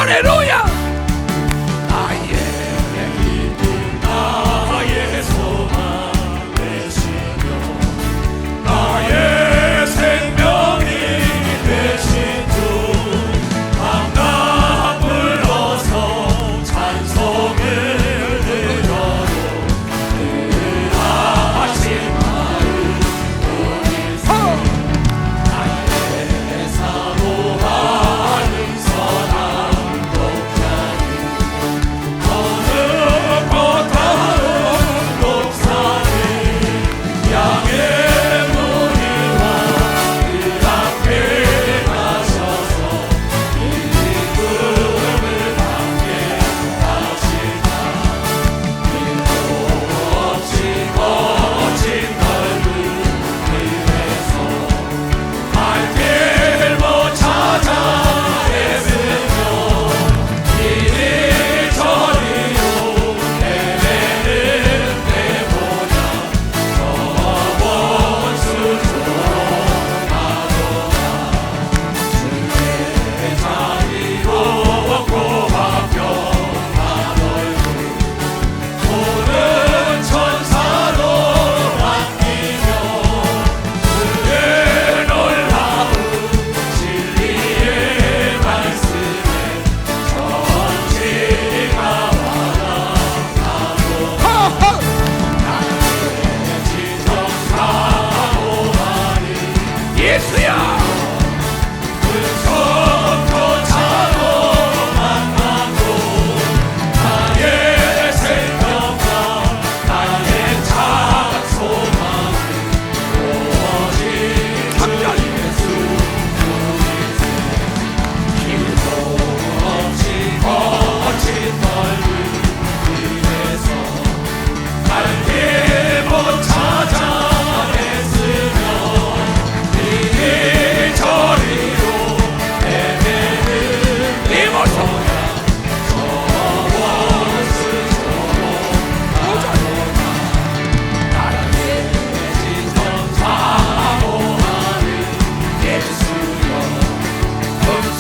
할렐루야. 나의 힘은 나의 소망 되시며 나의 생명이 되신 주 밤낮 불러서 찬송을 들어도 그하신 마음 나의 사모하는 선한 독자는 어느 꽃다운 독사는 양의 무리와 그 앞에 가셔서 이 기쁨을 함께 하시다 길도 없이 거친 넓은 길에서 갈길 못 찾아 헤매며 이리저리로 헤매는 내보다 저 원수처럼 나도다 주의 자리로 고학교 하늘고 모든 천사도 맡기며 그의 놀라운 진리의 말씀에 전지가 예수야. 손도 차고 만나고 나의 생명과 나의 작은 소망은 오직 주 예수 우리세 길도 없이 거친 넓은 길에서 갈 길 못 찾아 애쓰며 이리저리로 헤매는 내 모습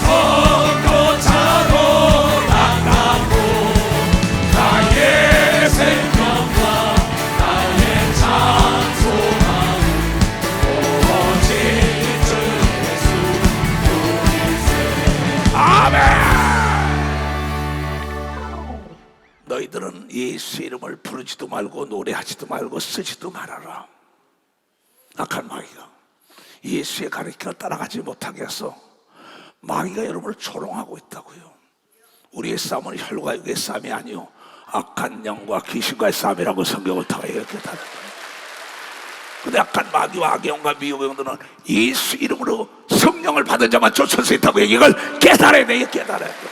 손도 차고 만나고 나의 생명과 나의 찬송함은 오직 주 예수 우리세 아멘. 너희들은 예수 이름을 부르지도 말고 노래하지도 말고 쓰지도 말아라. 악한 마귀가 예수의 가르침을 따라가지 못하게 해서 마귀가 여러분을 조롱하고 있다고요. 우리의 싸움은 혈과 육의 싸움이 아니요 악한 영과 귀신과의 싸움이라고 성경을 통해 이렇게 다루는 거예요. 근데 악한 마귀와 악의 영과 미혹의 영들은 예수 이름으로 성령을 받은 자만 쫓을 수 있다고 이걸 깨달아야 돼요. 깨달아야 돼.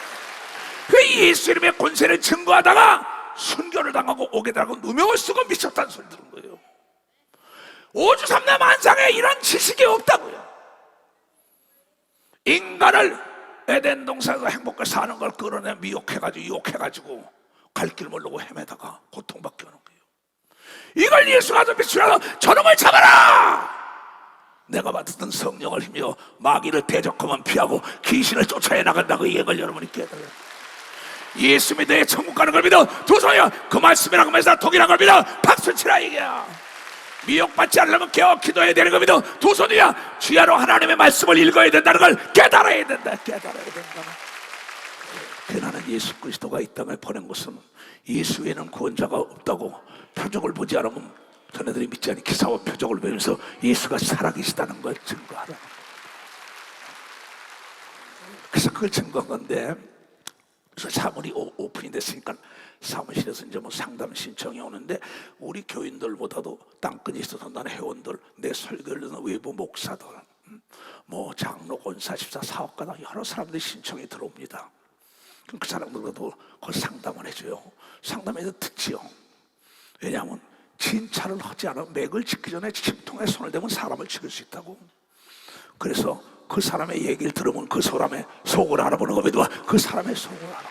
그 예수 이름의 권세를 증거하다가 순교를 당하고 오게 당하고 누명을 쓰고 미쳤다는 소리 들은 거예요. 오주 삼대 만상에 이런 지식이 없다고요. 인간을 에덴 동산에서 행복하게 사는 걸 끌어내 미혹해가지고 유혹해가지고 갈 길 모르고 헤매다가 고통받게 하는 거예요. 이걸 예수가 좀 비추라서 저놈을 잡아라! 내가 받았던 성령을 힘이여 마귀를 대적하면 피하고 귀신을 쫓아내 나간다고 이걸 여러분이 깨달아요. 예수 믿어 천국 가는 걸 믿어. 두 손이여 그 말씀이라고 해서 독이란 걸 믿어. 박수 치라 이게야. 미혹받지 않으려면 깨어 기도해야 되는 거 믿어. 두 손이야 주야로 하나님의 말씀을 읽어야 된다는 걸 깨달아야 된다. 깨달아야 된다. 나는 예수 그리스도가 이 땅에 보낸 것은 예수 외에는 구원자가 없다고 표적을 보지 않으면 자네들이 믿지 않니 기사와 표적을 보면서 예수가 살아계시다는 걸 증거하라. 그래서 그걸 증거한 건데, 그래서 사물이 오픈이 됐으니까 사무실에서 이제 뭐 상담 신청이 오는데, 우리 교인들보다도 땅끝에 있어서 나는 회원들, 내 설교를 듣는 외부 목사들, 뭐 장로, 권사, 집사, 사업가다 여러 사람들이 신청이 들어옵니다. 그 사람들과도 그 상담을 해줘요. 상담해서 듣지요. 왜냐하면 진찰을 하지 않으면 맥을 짚기 전에 침통에 손을 대면 사람을 죽일 수 있다고. 그래서 그 사람의 얘기를 들으면 그 사람의 속을 알아보는 겁니다. 그 사람의 속을 알아.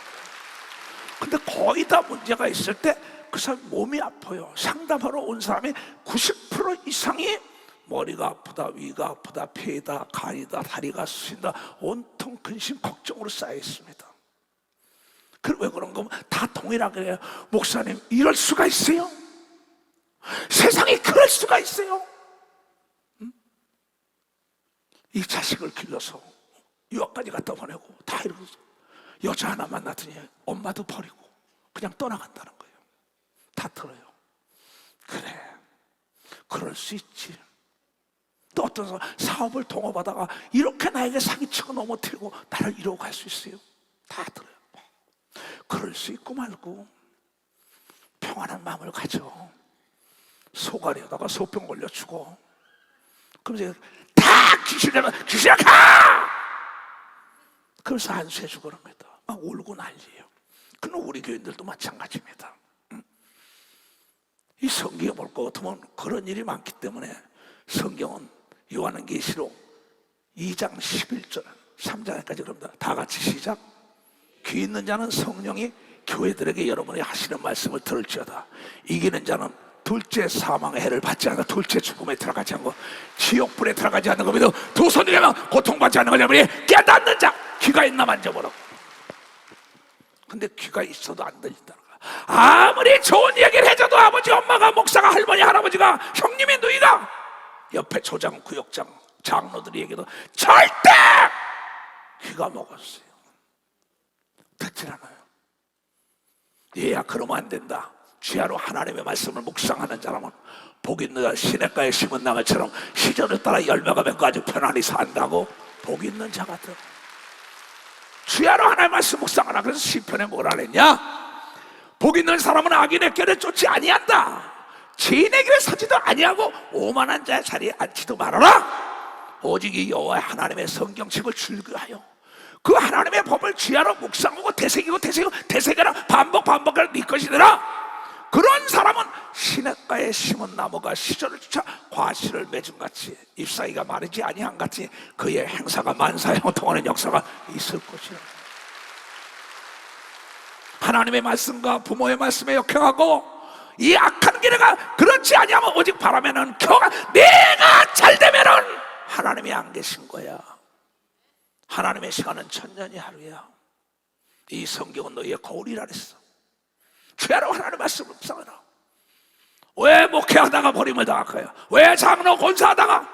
근데 거의 다 문제가 있을 때 그 사람 몸이 아파요. 상담하러 온 사람이 90% 이상이 머리가 아프다, 위가 아프다, 폐다, 간이다, 다리가 쑤신다, 온통 근심 걱정으로 쌓여 있습니다. 왜 그런 거면 다 동일하게 해요. 목사님, 이럴 수가 있어요? 세상에 그럴 수가 있어요? 이 자식을 길러서 유학까지 갖다 보내고 다 이러고 여자 하나 만났더니 엄마도 버리고 그냥 떠나간다는 거예요. 다 들어요. 그래, 그럴 수 있지. 또 어떤 사람 사업을 동업하다가 이렇게 나에게 사기치고 넘어뜨리고 나를 이러고 갈 수 있어요. 다 들어요. 그럴 수 있고 말고 평안한 마음을 가져. 소가리에다가 소병 걸려주고 그럼 이제 다 귀신이라면 귀신아 가! 그래서 안수해주고 그런 겁니다. 막 울고 난리예요. 그럼 우리 교인들도 마찬가지입니다. 이 성경에 볼 것 같으면 그런 일이 많기 때문에 성경은 요한계시록 2장 11절 3장까지 그럽니다. 다 같이 시작. 귀 있는 자는 성령이 교회들에게 여러분이 하시는 말씀을 들을지어다. 이기는 자는 둘째 사망의 해를 받지 않고 둘째 죽음에 들어가지 않고 지옥불에 들어가지 않는 겁니다. 두 손이 되면 고통받지 않는 거냐면 깨닫는 자 귀가 있나 만져보라고. 근데 귀가 있어도 안 들린다는 거야. 아무리 좋은 얘기를 해줘도 아버지 엄마가 목사가 할머니 할아버지가 형님이 누이가 옆에 조장 구역장 장로들이 얘기해도 절대 귀가 먹었어요. 듣질 않아요. 얘야 그러면 안 된다. 주야로 하나님의 말씀을 묵상하는 자라면 복 있는 자 시냇가에 심은 나무처럼 시절을 따라 열매가 맺고 아주 편안히 산다고. 복 있는 자가들 주야로 하나님의 말씀 묵상하라. 그래서 시편에 뭐라 그랬냐? 복 있는 사람은 악인의 길을 쫓지 아니한다. 죄인의 길에 서지도 아니하고 오만한 자의 자리에 앉지도 말아라. 오직 이 여호와 하나님의 성경책을 즐겨하여 그 하나님의 법을 주야로 묵상하고 되새기라 반복하라 네 것이더라. 그런 사람은 시냇가에 심은 나무가 시절을 쫓아 과실을 맺은 같이 잎사귀가 마르지 아니한 같이 그의 행사가 만사에 통하는 역사가 있을 것이라. 하나님의 말씀과 부모의 말씀에 역행하고 이 악한 길에가 그렇지 아니하면 오직 바라면은 겨가 내가 잘되면은 하나님이 안 계신 거야. 하나님의 시간은 천년이 하루야. 이 성경은 너희의 거울이라 그랬어. 주야로 하나님의 말씀을 묵상하라. 왜 목회하다가 버림을 당할까요? 왜 장로 권사하다가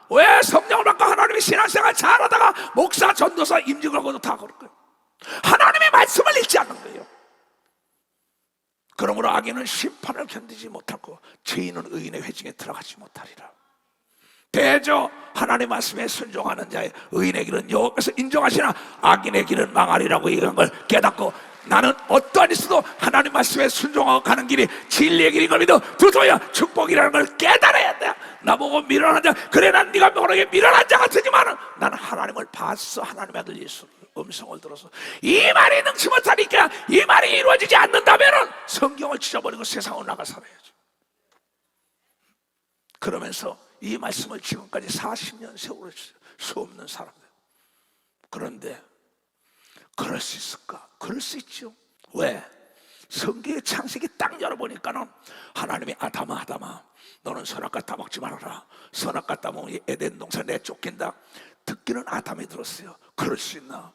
왜 성령을 받고 하나님의 신앙생활 잘하다가 목사 전도사 임직을 하고도 다 그럴까요? 하나님의 말씀을 읽지 않는 거예요. 그러므로 악인은 심판을 견디지 못하고 죄인은 의인의 회중에 들어가지 못하리라. 대저 하나님의 말씀에 순종하는 자의 의인의 길은 여호와께서 인정하시나 악인의 길은 망하리라고 얘기한 걸 깨닫고 나는 어떠한 일에서도 하나님 말씀에 순종하고 가는 길이 진리의 길인 걸 믿어 두터야 축복이라는 걸 깨달아야 돼. 나보고 미련한 자 그래 난 네가 모르게 미련한 자 같으지만 나는 하나님을 봤어. 하나님의 아들 예수 음성을 들어서 이 말이 능치 못하니까 이 말이 이루어지지 않는다면 성경을 찢어버리고 세상으로 나가 살아야죠. 그러면서 이 말씀을 지금까지 40년 세월을 수 없는 사람들. 그런데 그럴 수 있을까? 그럴 수 있죠. 왜? 성경의 창세기 딱 열어보니까는 하나님이 아담아 너는 선악과 따먹지 말아라. 선악과 따먹으면 에덴 동산 내쫓긴다. 듣기는 아담이 들었어요. 그럴 수 있나?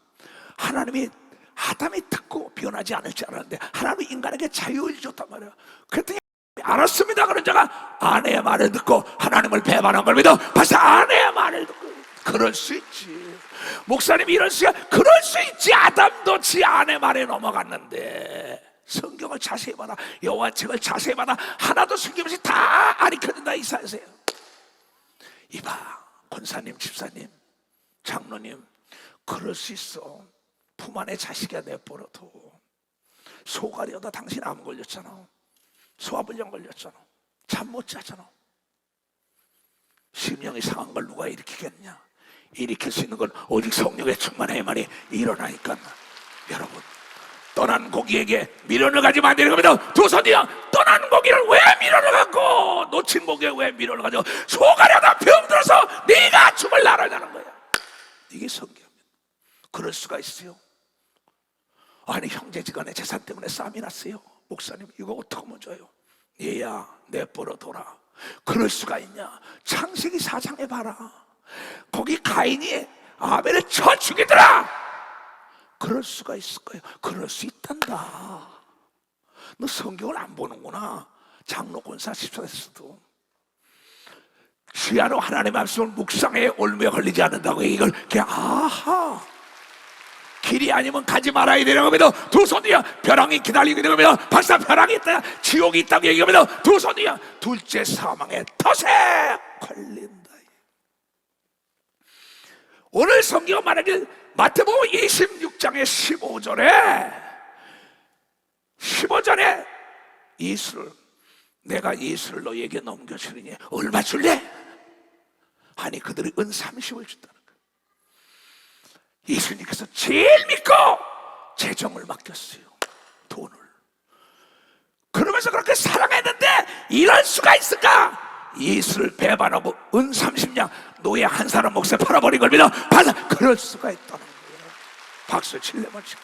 하나님이 아담이 듣고 변하지 않을 줄 알았는데 하나님이 인간에게 자유를 줬단 말이야. 그랬더니 알았습니다 그런 자가 아내의 말을 듣고 하나님을 배반한 걸 믿어 벌써 아내의 말을 듣고. 그럴 수 있지. 목사님이 이럴 수야. 그럴 수 있지. 아담도 지 아내 말에 넘어갔는데 성경을 자세히 봐라. 여호와 책을 자세히 봐라. 하나도 숨김없이 다 가르쳐준다. 이사야서요. 이봐 권사님 집사님 장로님 그럴 수 있어. 품 안에 자식이야 내버려둬. 소가리여다 당신 암 걸렸잖아. 소화불량 걸렸잖아. 잠 못 자잖아. 심령이 상한 걸 누가 일으키겠냐? 일으킬 수 있는 건 오직 성령의 충만해야만이 일어나니까. 여러분 떠난 고기에게 미련을 가지면 안 되는 겁니다. 두 손이야. 떠난 고기를 왜 미련을 갖고 놓친 고기에 왜 미련을 가지고 소가려다 병들어서 네가 죽을 날아가는 거야. 이게 성경입니다. 그럴 수가 있어요. 아니 형제지간에 재산 때문에 싸움이 났어요. 목사님 이거 어떻게 하면 줘요? 얘야 내버려둬라. 그럴 수가 있냐? 창세기 4장에 봐라. 거기 가인이 아벨을 쳐 죽이더라. 그럴 수가 있을까요? 그럴 수 있단다. 너 성경을 안 보는구나. 장로 권사 집사에서도 주야로 하나님의 말씀을 묵상해 올무에 걸리지 않는다고 이걸 그냥 아하, 길이 아니면 가지 말아야 되는 겁니다. 두 손이야. 벼랑이 기다리고 있는 겁니다. 박사, 벼랑이 있다, 지옥이 있다고 얘기합니다. 두 손이야. 둘째 사망의 덫에 걸린다. 오늘 성경 말하길 마태복음 26장의 15절에 예수를, 내가 예수를 너에게 넘겨주리니 얼마 줄래? 아니 그들이 은 30을 준다는 거예요. 예수님께서 제일 믿고 재정을 맡겼어요. 돈을. 그러면서 그렇게 사랑했는데 이럴 수가 있을까? 예수를 배반하고 은 30냥 노예 한 사람 몫에 팔아버린 겁니다. 그럴 수가 있다는 거예요. 박수 칠래만 치고.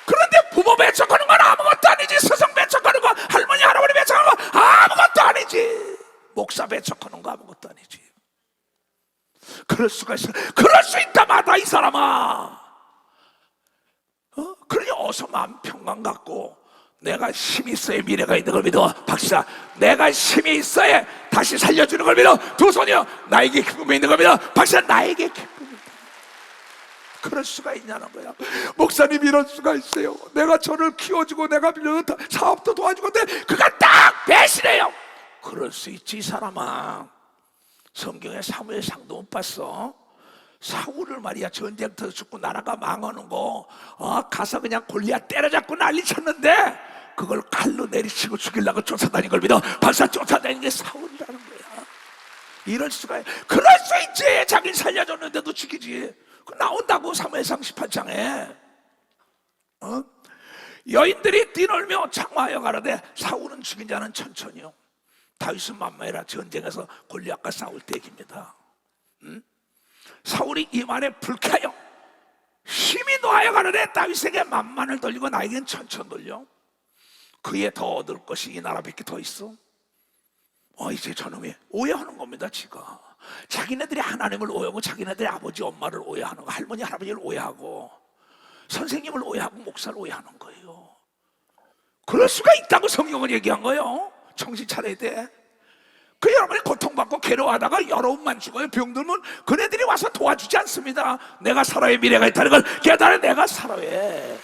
그런데 부모 배척하는 건 아무것도 아니지. 스승 배척하는 거, 할머니 할아버지 배척하는 거 아무것도 아니지. 목사 배척하는 거 아무것도 아니지. 그럴 수가 있어. 그럴 수 있다마다 이 사람아. 그러니 어서 마음 평강 갖고 내가 힘이 있어야 미래가 있는 걸 믿어. 박사, 내가 힘이 있어야 다시 살려주는 걸 믿어. 두 손이요. 나에게 기쁨이 있는 걸 믿어. 박사, 나에게 기쁨이 있다. 그럴 수가 있냐는 거야. 목사님 이럴 수가 있어요. 내가 저를 키워주고 내가 사업도 도와주고 근데 그가 딱 배신해요. 그럴 수 있지 이 사람아. 성경에 사무엘상도 못 봤어? 사울을 말이야 전쟁터에서 죽고 나라가 망하는 거 가서 그냥 골리앗 때려잡고 난리 쳤는데 그걸 칼로 내리치고 죽이려고 쫓아다닌 걸 믿어. 박사, 쫓아다니는 게 사울이라는 거야. 이럴 수가. 그럴 수 있지. 자기를 살려줬는데도 죽이지. 그 나온다고 사무엘상 18장에 여인들이 뛰놀며 장화하여 가라되 사울은 죽인 자는 천천히요 다윗은 만만해라. 전쟁에서 골리앗과 싸울 때 얘기입니다. 사울이 이 말에 불쾌하여 힘이 노하여 가라되 다윗에게 만만을 돌리고 나에겐 천천 돌려. 그에 더 얻을 것이 이 나라밖에 더 있어. 이제 저놈이 오해하는 겁니다. 지가 자기네들이 하나님을 오해하고 자기네들이 아버지 엄마를 오해하는 거, 할머니 할아버지를 오해하고 선생님을 오해하고 목사를 오해하는 거예요. 그럴 수가 있다고 성경은 얘기한 거예요. 정신 차려야 돼. 그 여러분이 고통받고 괴로워하다가 여러분만 죽어요. 병들면 그네들이 와서 도와주지 않습니다. 내가 살아야 미래가 있다는 걸 깨달아. 내가 살아야.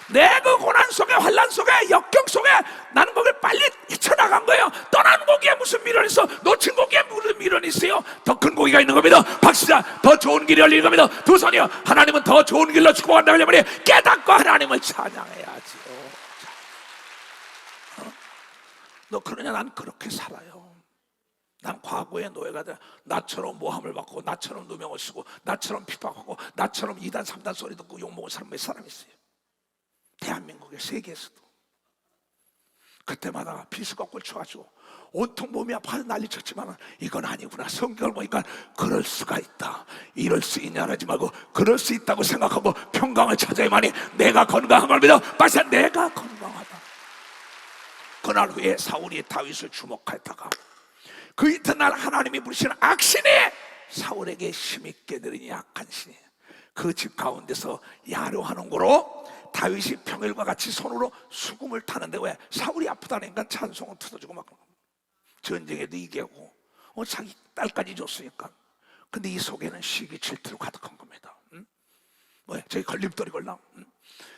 내 그 고난 속에 환난 속에 역경 속에 나는 거기를 빨리 헤쳐나간 거예요. 떠나는 고기에 무슨 미련이 있어? 놓친 고기에 무슨 미련이 있어요? 더 큰 고기가 있는 겁니다. 박수자, 더 좋은 길이 열리는 겁니다. 두 손이요. 하나님은 더 좋은 길로 축복한다 하려면 깨닫고 하나님을 찬양해야지요. 너 그러냐? 난 그렇게 살아요. 난 과거의 노예가 돼. 나처럼 모함을 받고 나처럼 누명을 쓰고 나처럼 핍박하고 나처럼 2단 3단 소리 듣고 욕먹은 사람 몇 사람 있어요. 대한민국의 세계에서도. 그때마다 비수가 꼴쳐가지고 온통 몸이 아파서 난리쳤지만 이건 아니구나. 성경을 보니까 그럴 수가 있다. 이럴 수 있냐 하지 말고 그럴 수 있다고 생각하고 평강을 찾아야만이 내가 건강한 걸 믿어. 박사, 내가 건강하다. 그날 후에 사울이 다윗을 주목하다가 그 이튿날 하나님이 부르시는 악신이 사울에게 힘있게 들으니 악한 신이 그 집 가운데서 야로하는 거로 다윗이 평일과 같이 손으로 수금을 타는데 왜? 사울이 아프다니까 찬송을 틀어주고 막 전쟁에도 이기고 자기 딸까지 줬으니까. 근데 이 속에는 시기 질투로 가득한 겁니다. 왜? 저기 걸림돌이 걸라.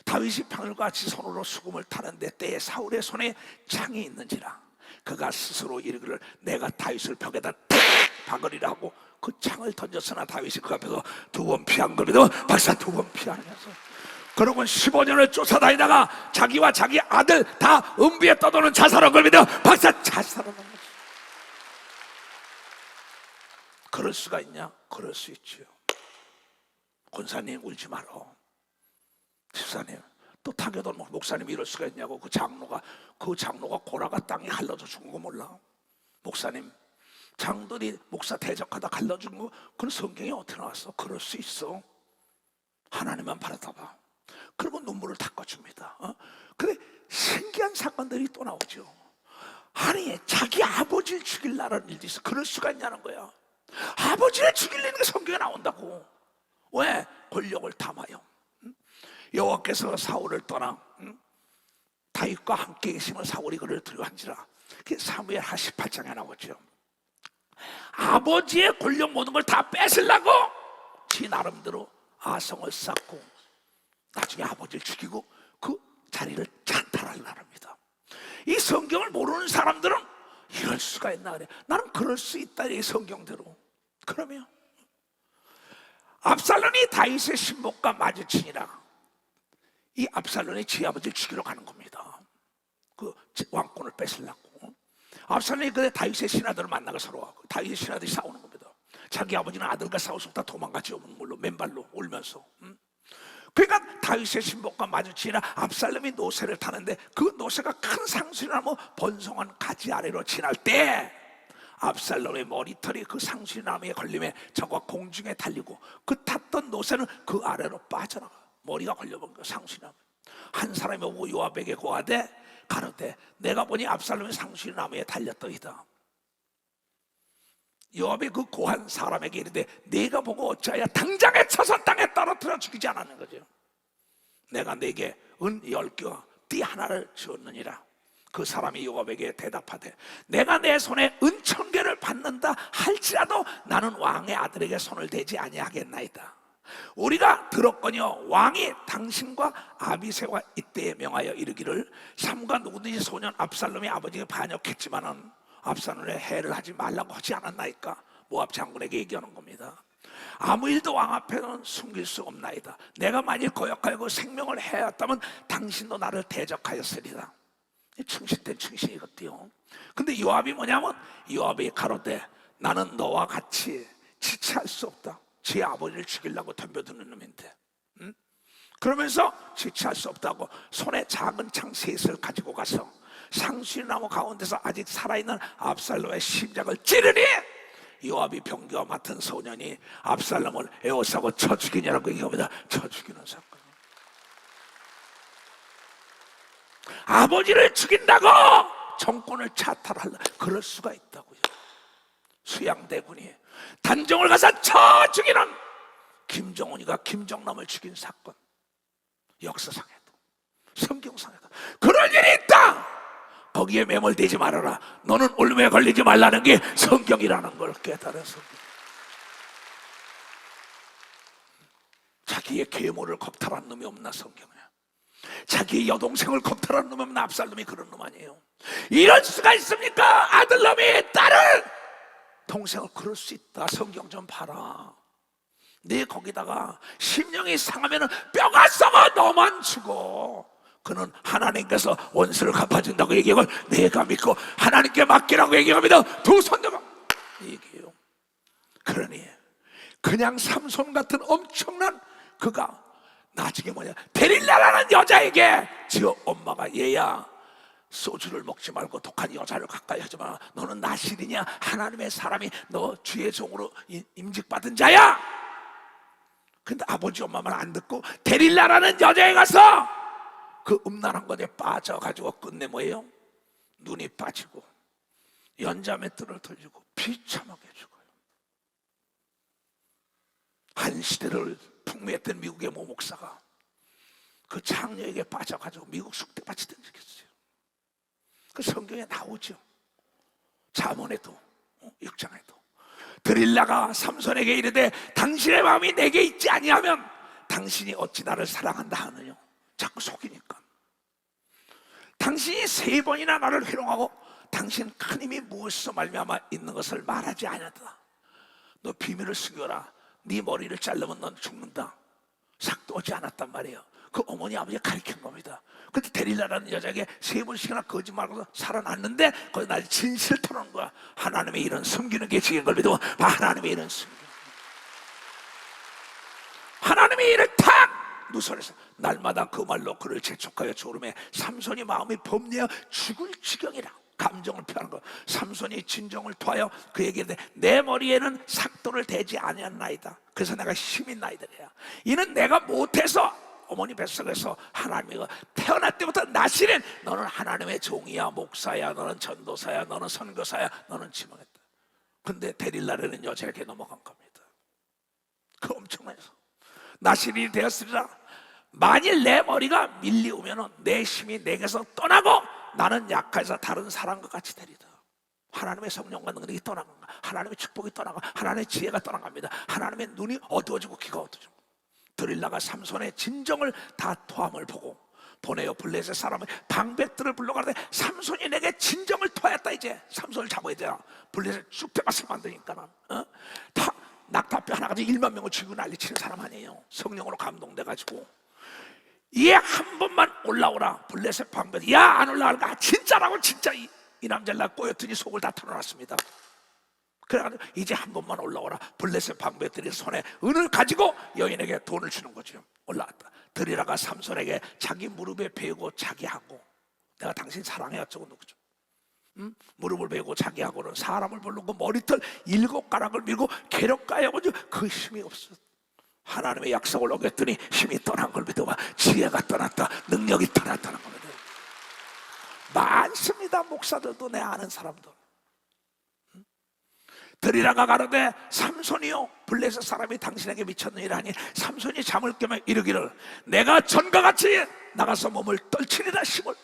다윗이 평일과 같이 손으로 수금을 타는데 때에 사울의 손에 창이 있는지라 그가 스스로 이르기를 내가 다윗을 벽에다 탁 박으리라 하고 그 창을 던졌으나 다윗이 그 앞에서 2번 피한 겁니다. 박사, 2번 피하면서 그러고 15년을 쫓아다니다가 자기와 자기 아들 다 음부에 떠도는 자살한 겁니다. 박사, 자살한 겁니다. 그럴 수가 있냐? 그럴 수 있지요. 권사님 울지 말어. 집사님 또 타격도 목사님 이럴 수가 있냐고. 그 장로가 고라가 땅에 갈라져 죽은 거 몰라? 목사님 장들이 목사 대적하다 갈라져 죽은 거 그건 성경에 어떻게 나왔어? 그럴 수 있어. 하나님만 바라다봐. 그리고 눈물을 닦아줍니다. 근데 신기한 사건들이 또 나오죠. 아니 자기 아버지를 죽일라는 일도 있어. 그럴 수가 있냐는 거야. 아버지를 죽이려는 게 성경에 나온다고. 왜? 권력을 탐하여. 여호와께서 사울을 떠나 다윗과 함께 계시면 사울이 그를 두려워한지라. 그게 사무엘하 18장에 나오죠. 아버지의 권력 모든 걸 다 뺏으려고 지 나름대로 아성을 쌓고 나중에 아버지를 죽이고 그 자리를 찬탈하려고 합니다. 이 성경을 모르는 사람들은 이럴 수가 있나 그래. 나는 그럴 수 있다, 이 성경대로. 그러면 압살롬이 다윗의 신복과 마주치니라. 이 압살롬이 지 아버지를 죽이러 가는 겁니다. 그 왕권을 뺏으려고. 압살롬이 그때 다윗의 신하들을 만나고 서로 다윗의 신하들이 싸우는 겁니다. 자기 아버지는 아들과 싸울 수 없다 도망가지, 물로 맨발로 울면서. 그러니까 다윗의 신복과 마주치나 압살롬이 노새를 타는데 그 노새가 큰 상수리나무 번성한 가지 아래로 지날 때 압살롬의 머리털이 그 상수리나무에 걸림에 저가 공중에 달리고 그 탔던 노새는 그 아래로 빠져나가. 머리가 걸려본 거야, 상수리나무. 한 사람이 오고 요압에게 고하되 가로되 내가 보니 압살롬이 상수리나무에 달렸더이다. 요압이 그 고한 사람에게 이르되 네가 보고 어찌하여 당장에 쳐서 땅에 떨어뜨려 죽이지 않았는 거죠. 내가 네게 은 10개와 띠 하나를 주었느니라. 그 사람이 요압에게 대답하되 내가 내 손에 은 1000개를 받는다 할지라도 나는 왕의 아들에게 손을 대지 아니하겠나이다. 우리가 들었거니와 왕이 당신과 아비새와 이때에 명하여 이르기를 삼가 누구든지 소년 압살롬이 아버지에게 반역했지만은 압살롬에 해를 하지 말라고 하지 않았나이까. 모압 장군에게 얘기하는 겁니다. 아무 일도 왕 앞에는 숨길 수 없나이다. 내가 만일 거역하여 그 생명을 해왔다면 당신도 나를 대적하였으리라. 충신된 충신이거든요. 근데 요압이 뭐냐면 요압이 가로되 나는 너와 같이 지체할 수 없다. 제 아버지를 죽이려고 덤벼드는 놈인데 그러면서 지체할 수 없다고 손에 작은 창 셋을 가지고 가서 상수리나무 가운데서 아직 살아있는 압살롬의 심장을 찌르니 요압이 병기와 맡은 소년이 압살롬을 에워싸고 쳐 죽이냐라고 얘기합니다. 쳐 죽이는 사건. 아버지를 죽인다고 정권을 차탈하려 그럴 수가 있다고요. 수양대군이 단정을 가서 쳐 죽이는 김정은이가 김정남을 죽인 사건. 역사상에도 성경상에도 그럴 일이 있다. 거기에 매몰되지 말아라. 너는 올무에 걸리지 말라는 게 성경이라는 걸 깨달아서 자기의 계모를 겁탈한 놈이 없나 성경에. 자기의 여동생을 겁탈한 놈이 없나. 압살롬이 그런 놈 아니에요. 이럴 수가 있습니까? 아들놈이 딸을 동생을. 그럴 수 있다. 성경 좀 봐라. 네 거기다가 심령이 상하면 뼈가 썩어 너만 죽어. 그는 하나님께서 원수를 갚아준다고 얘기하고 내가 믿고 하나님께 맡기라고 얘기합니다. 두 손잡아 얘기해요. 그러니 그냥 삼손 같은 엄청난 그가 나중에 뭐냐 데릴라라는 여자에게 지어 엄마가 얘야 소주를 먹지 말고 독한 여자를 가까이 하지 마. 너는 나실이냐 하나님의 사람이 너 주의 종으로 임직받은 자야. 근데 아버지 엄마 말 안 듣고 데릴라라는 여자에 가서 그 음란한 것에 빠져가지고 끝내 뭐예요? 눈이 빠지고 연자맷들을 돌리고 비참하게 죽어요. 한 시대를 풍미했던 미국의 모 목사가 그 창녀에게 빠져가지고 미국 숙대밭이 된 적이 있어요. 그 성경에 나오죠. 잠언에도 6장에도 드릴라가 삼손에게 이르되 당신의 마음이 내게 있지 아니하면 당신이 어찌 나를 사랑한다 하느냐. 자꾸 속이니까. 당신이 3번이나 나를 회롱하고 당신 큰 힘이 무엇으로 말미암아 있는 것을 말하지 않았다. 너 비밀을 숨겨라. 네 머리를 자르면 넌 죽는다. 삭도 오지 않았단 말이에요. 그 어머니 아버지가 가르친 겁니다. 근데 데릴라라는 여자에게 3번씩이나 거짓말하고 살아났는데 거기 날 진실을 털어놓은 거야. 하나님의 일은 숨기는 게 지은 걸 믿어. 하나님의 일은 숨기는 거야. 하나님의 일을 탁 누설해서 날마다 그 말로 그를 재촉하여 조름에 삼손이 마음이 범례하여 죽을 지경이라. 감정을 표하는 거. 삼손이 진정을 토하여 그에게 내 머리에는 삭도를 대지 아니하나이다. 그래서 내가 힘이 나이다. 이는 내가 못해서 어머니 뱃속에서 하나님이 태어날 때부터 나시는 너는 하나님의 종이야, 목사야, 너는 전도사야, 너는 선교사야, 너는 지망했다. 근데 데릴라라는 여자에게 넘어간 겁니다. 그 엄청나서 나실이 되었으리라. 만일 내 머리가 밀리우면 내 힘이 내게서 떠나고 나는 약해서 다른 사람과 같이 되리다. 하나님의 성령과 능력이 떠나간 가, 하나님의 축복이 떠나가, 하나님의 지혜가 떠나갑니다. 하나님의 눈이 어두워지고 귀가 어두워지고. 드릴라가 삼손의 진정을 다 토함을 보고 보내어 블레셋 사람의 방백들을 불러가는데 삼손이 내게 진정을 토하였다. 이제 삼손을 잡아야 돼요. 블레셋 쑥대밭을 만드니까는 다 낙타뼈 하나 가지고 1만 명을 죽이고 난리치는 사람 아니에요. 성령으로 감동돼가지고 얘 한 번만 올라오라. 블레셋 방백, 야 안 올라갈까? 진짜라고. 진짜 이 남자를 나 꼬였더니 속을 다 털어놨습니다. 그래가지고 이제 한 번만 올라오라. 블레셋 방백들이 손에 은을 가지고 여인에게 돈을 주는 거죠. 올라왔다. 드리라가 삼손에게 자기 무릎에 베고 자기하고, 내가 당신 사랑해 어쩌고 누구죠? 무릎을 베고 자기하고는 사람을 부르고 머리털 7가락을 밀고 괴력가야고죠. 그 힘이 없어. 하나님의 약속을 어겼더니 힘이 떠난 걸 믿어봐. 지혜가 떠났다, 능력이 떠났다는 겁니다. 많습니다. 목사들도, 내 아는 사람도. 드리라가 가로되 삼손이요 블레셋 사람이 당신에게 미쳤느니라 하니 삼손이 잠을 깨며 이르기를 내가 전과 같이 나가서 몸을 떨치리라 힘을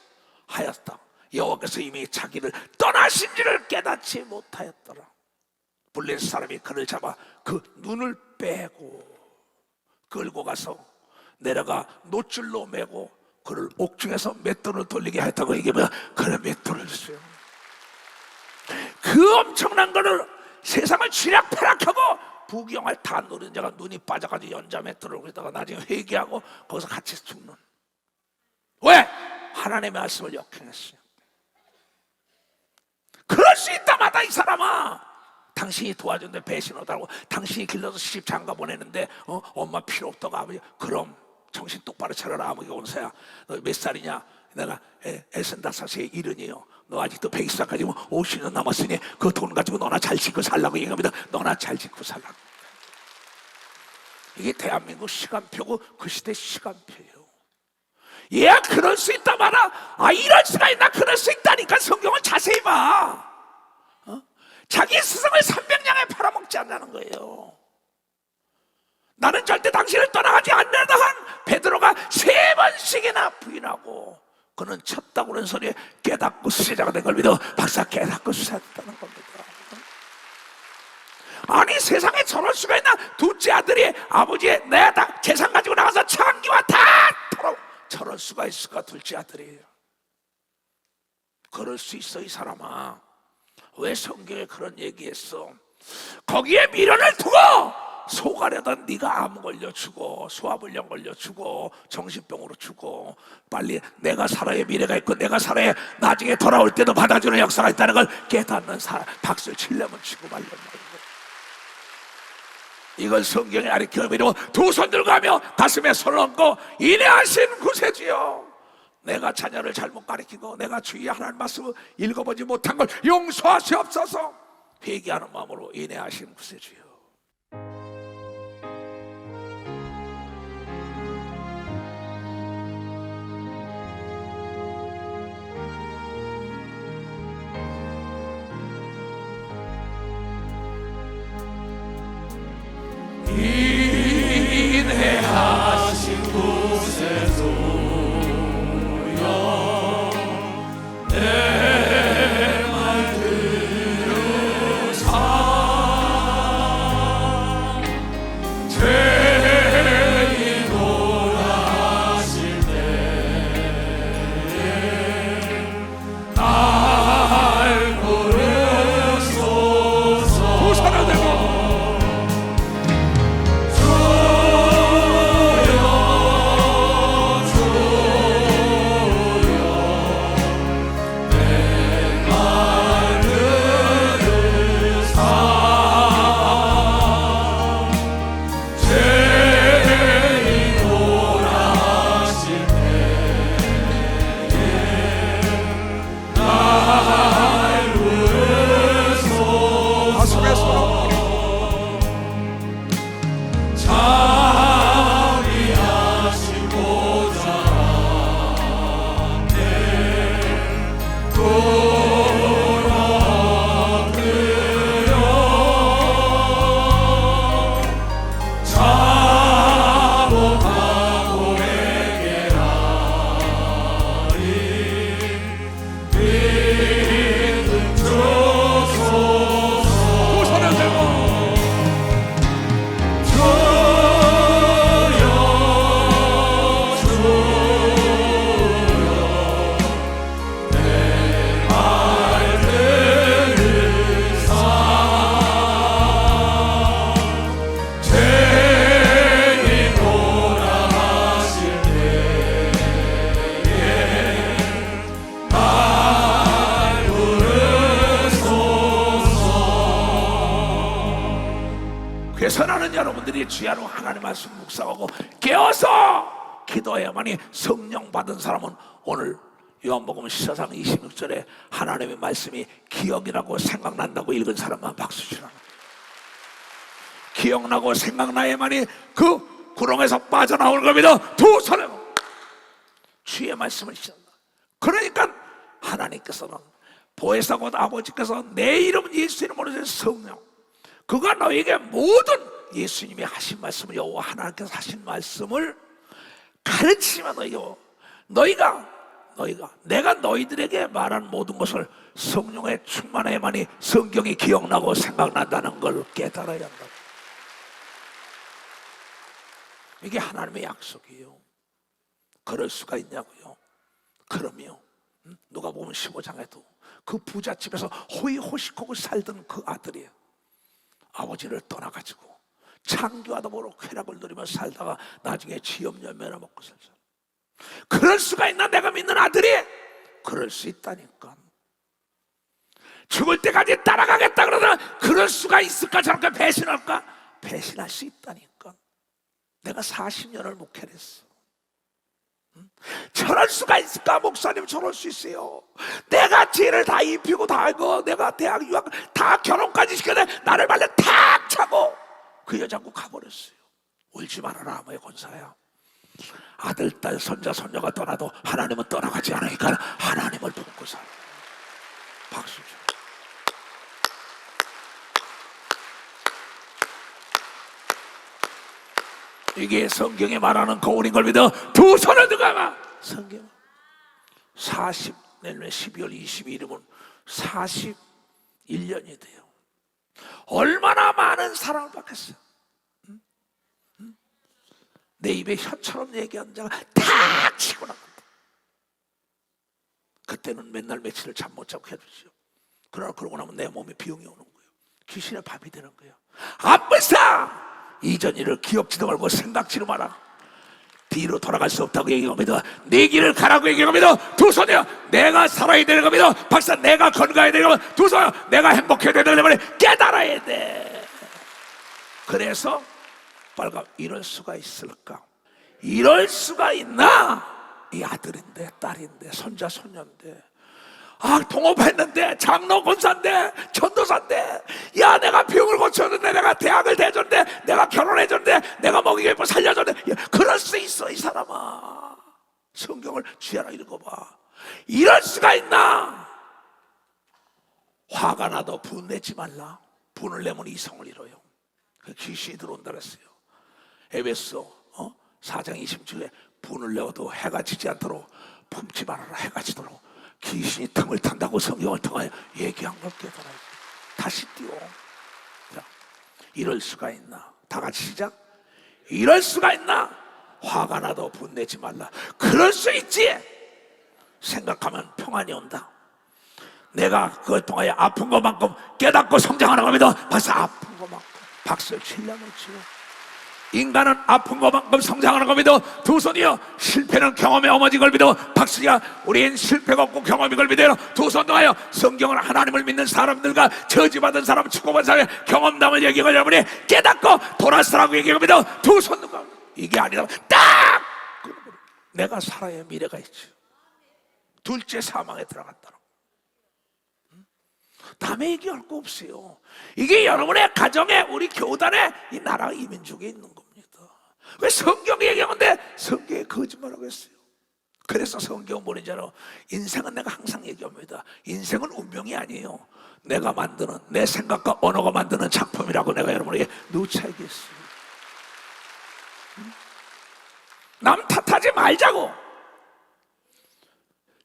하였다. 여호와께서 이미 자기를 떠나신지를 깨닫지 못하였더라. 블레셋 사람이 그를 잡아 그 눈을 빼고 끌고 가서 내려가 노줄로 매고 그를 옥중에서 맷돌을 돌리게 하였다고 얘기하면 그래 맷돌을 주세요. 그 엄청난 거를 세상을 쥐락펴락하고 부귀영화를 다 누린 자가 눈이 빠져가지고 연자 맷돌을 그러다가 나중에 회개하고 거기서 같이 죽는. 왜? 하나님의 말씀을 역행했어요. 그럴 수 있다마다 이 사람아, 당신이 도와줬는데 배신하다고, 당신이 길러서 시집 장가 보내는데 엄마 필요 없다고. 아버지, 그럼 정신 똑바로 차려라. 아버지 온사야, 너 몇 살이냐? 내가 65세 70이요. 너 아직도 120살까지 50년 남았으니 그 돈 가지고 너나 잘 짓고 살라고 얘기합니다. 너나 잘 짓고 살라고. 이게 대한민국 시간표고 그 시대 시간표예요. 얘야 그럴 수 있다 말아. 아, 이럴 수가 있나? 그럴 수 있다니까. 성경을 자세히 봐. 자기 스승을 300냥에 팔아먹지 않는다는 거예요. 나는 절대 당신을 떠나가지 않는다 한 베드로가 3번씩이나 부인하고 그는 쳤다고 그런 소리에 깨닫고 수제자가 된 걸 믿어. 박사 깨닫고 수제했다는 겁니다. 아니 세상에 저럴 수가 있나? 둘째 아들이 아버지의 내가 다 재산 가지고 나가서 창기와 다 털어. 저럴 수가 있을까? 둘째 아들이에요. 그럴 수 있어. 이 사람아, 왜 성경에 그런 얘기했어? 거기에 미련을 두고 소가려던 네가 암 걸려 죽어, 소화불량 걸려 죽어, 정신병으로 죽어. 빨리 내가 살아야 미래가 있고 내가 살아야 나중에 돌아올 때도 받아주는 역사가 있다는 걸 깨닫는 사람, 박수를 치려면 치고 말려면 말고. 이걸 성경에 가르치고 두 손 들고 하며 가슴에 손을 얹고 인내하신 구세주여, 내가 자녀를 잘못 가르치고 내가 주의 하나님 말씀을 읽어보지 못한 걸 용서하시옵소서. 회개하는 마음으로 인내하신 구세주여. 인내하신 구세주여, 내 말 들으사 죄인을 하실 때 날 부르소서. 두 손을 들고 내 여러분들이 주야로 하나님 말씀 묵상하고 깨어서 기도해야만이 성령 받은 사람은 오늘 요한복음 14장 26절에 하나님의 말씀이 기억이라고 생각난다고 읽은 사람만 박수 치라. 기억나고 생각나야만이 그 구렁에서 빠져나올 겁니다. 두 손에 주의 말씀을 시작한다. 그러니까 하나님께서는 보혜사 곧 아버지께서 내 이름 예수 이름으로 된 성령, 그가 너에게 모든 예수님이 하신 말씀을, 여호와 하나님께서 하신 말씀을 가르치면 너희가 내가 너희들에게 말한 모든 것을 성령의 충만해야만이 성경이 기억나고 생각난다는 걸 깨달아야 한다. 이게 하나님의 약속이에요. 그럴 수가 있냐고요? 그럼요. 누가복음 15장에도 그 부잣집에서 호의호식하고 살던 그 아들이 아버지를 떠나가지고 창교하다 보러 쾌락을 누리며 살다가 나중에 지업열매나 먹고 살잖아. 그럴 수가 있나? 내가 믿는 아들이? 그럴 수 있다니까. 죽을 때까지 따라가겠다 그러나 그럴 수가 있을까? 저렇게 배신할까? 배신할 수 있다니까. 내가 40년을 목회를 했어. 저럴 수가 있을까? 목사님 저럴 수 있어요. 내가 죄를 다 입히고 다 알고 내가 대학 유학 다 결혼까지 시켜내 나를 말려 탁 차고 그 여자고 가버렸어요. 울지 말아라 아무의 권사야. 아들, 딸, 손자, 손녀가 떠나도 하나님은 떠나가지 않으니까 하나님을 품고 살아. 박수 줘. 이게 성경에 말하는 거울인 걸 믿어 두 손을 들고 아마 성경 내년에 12월 22일이면 41년이 돼요. 얼마나 많은 사랑을 받겠어요. 내 입에 혀처럼 얘기하는 자가 다 치고 나간다. 그때는 맨날 며칠을 잠 못 자고 해주죠. 그러나 그러고 나면 내 몸에 비용이 오는 거예요. 귀신의 밥이 되는 거예요. 아버사! 이전 일을 기억지도 말고 생각지도 마라. 뒤로 돌아갈 수 없다고 얘기합니다. 네 길을 가라고 얘기합니다. 두 손이요. 내가 살아야 되는 겁니다. 박사 내가 건강해야 되는 겁니다. 두 손이요. 내가 행복해야 되는 겁니다. 깨달아야 돼. 그래서 빨간 이럴 수가 있을까? 이럴 수가 있나? 이 아들인데 딸인데 손자 손녀인데 동업했는데 장로 권사인데 전도사인데 야 내가 병을 고쳤는데 내가 대학을 대줬는데 내가 결혼해줬는데 내가 먹이게 입고 살려줬는데 야, 그럴 수 있어 이 사람아. 성경을 주야라 읽어봐. 이럴 수가 있나? 화가 나도 분내지 말라. 분을 내면 이성을 잃어요. 귀신이 들어온다 그랬어요. 에베소 4장 20절에 분을 내어도 해가 지지 않도록 품지 말아라. 해가 지도록 귀신이 틈을 탄다고 성경을 통하여 얘기한 걸 깨달아야지. 다시 띄워. 자, 이럴 수가 있나? 다 같이 시작. 이럴 수가 있나? 화가 나도 분내지 말라. 그럴 수 있지. 생각하면 평안이 온다. 내가 그걸 통하여 아픈 것만큼 깨닫고 성장하는 겁니다. 벌써 아픈 것만큼 박수를 치려면 치고 인간은 아픈 것만큼 성장하는 겁니다. 두 손이요. 실패는 경험의 어머니 걸 믿어. 박수야. 우린 실패가 없고 경험이 걸 믿어요. 두 손도 하여 성경은 하나님을 믿는 사람들과 저지받은 사람, 축복받은 사람의 경험담을 얘기하고 여러분이 깨닫고 돌아서라고 얘기합니다. 두 손도 가. 이게 아니라 딱 내가 살아야 미래가 있죠. 둘째 사망에 들어갔다는 남의 얘기할 거 없어요. 이게 여러분의 가정에 우리 교단에 이 나라 이민족에 있는 겁니다. 왜 성경이 얘기하는데 성경에 거짓말하고 있어요. 그래서 성경은 뭐라는지 알아? 인생은 내가 항상 얘기합니다. 인생은 운명이 아니에요. 내가 만드는 내 생각과 언어가 만드는 작품이라고 내가 여러분에게 누차 얘기했어요. 남 탓하지 말자고.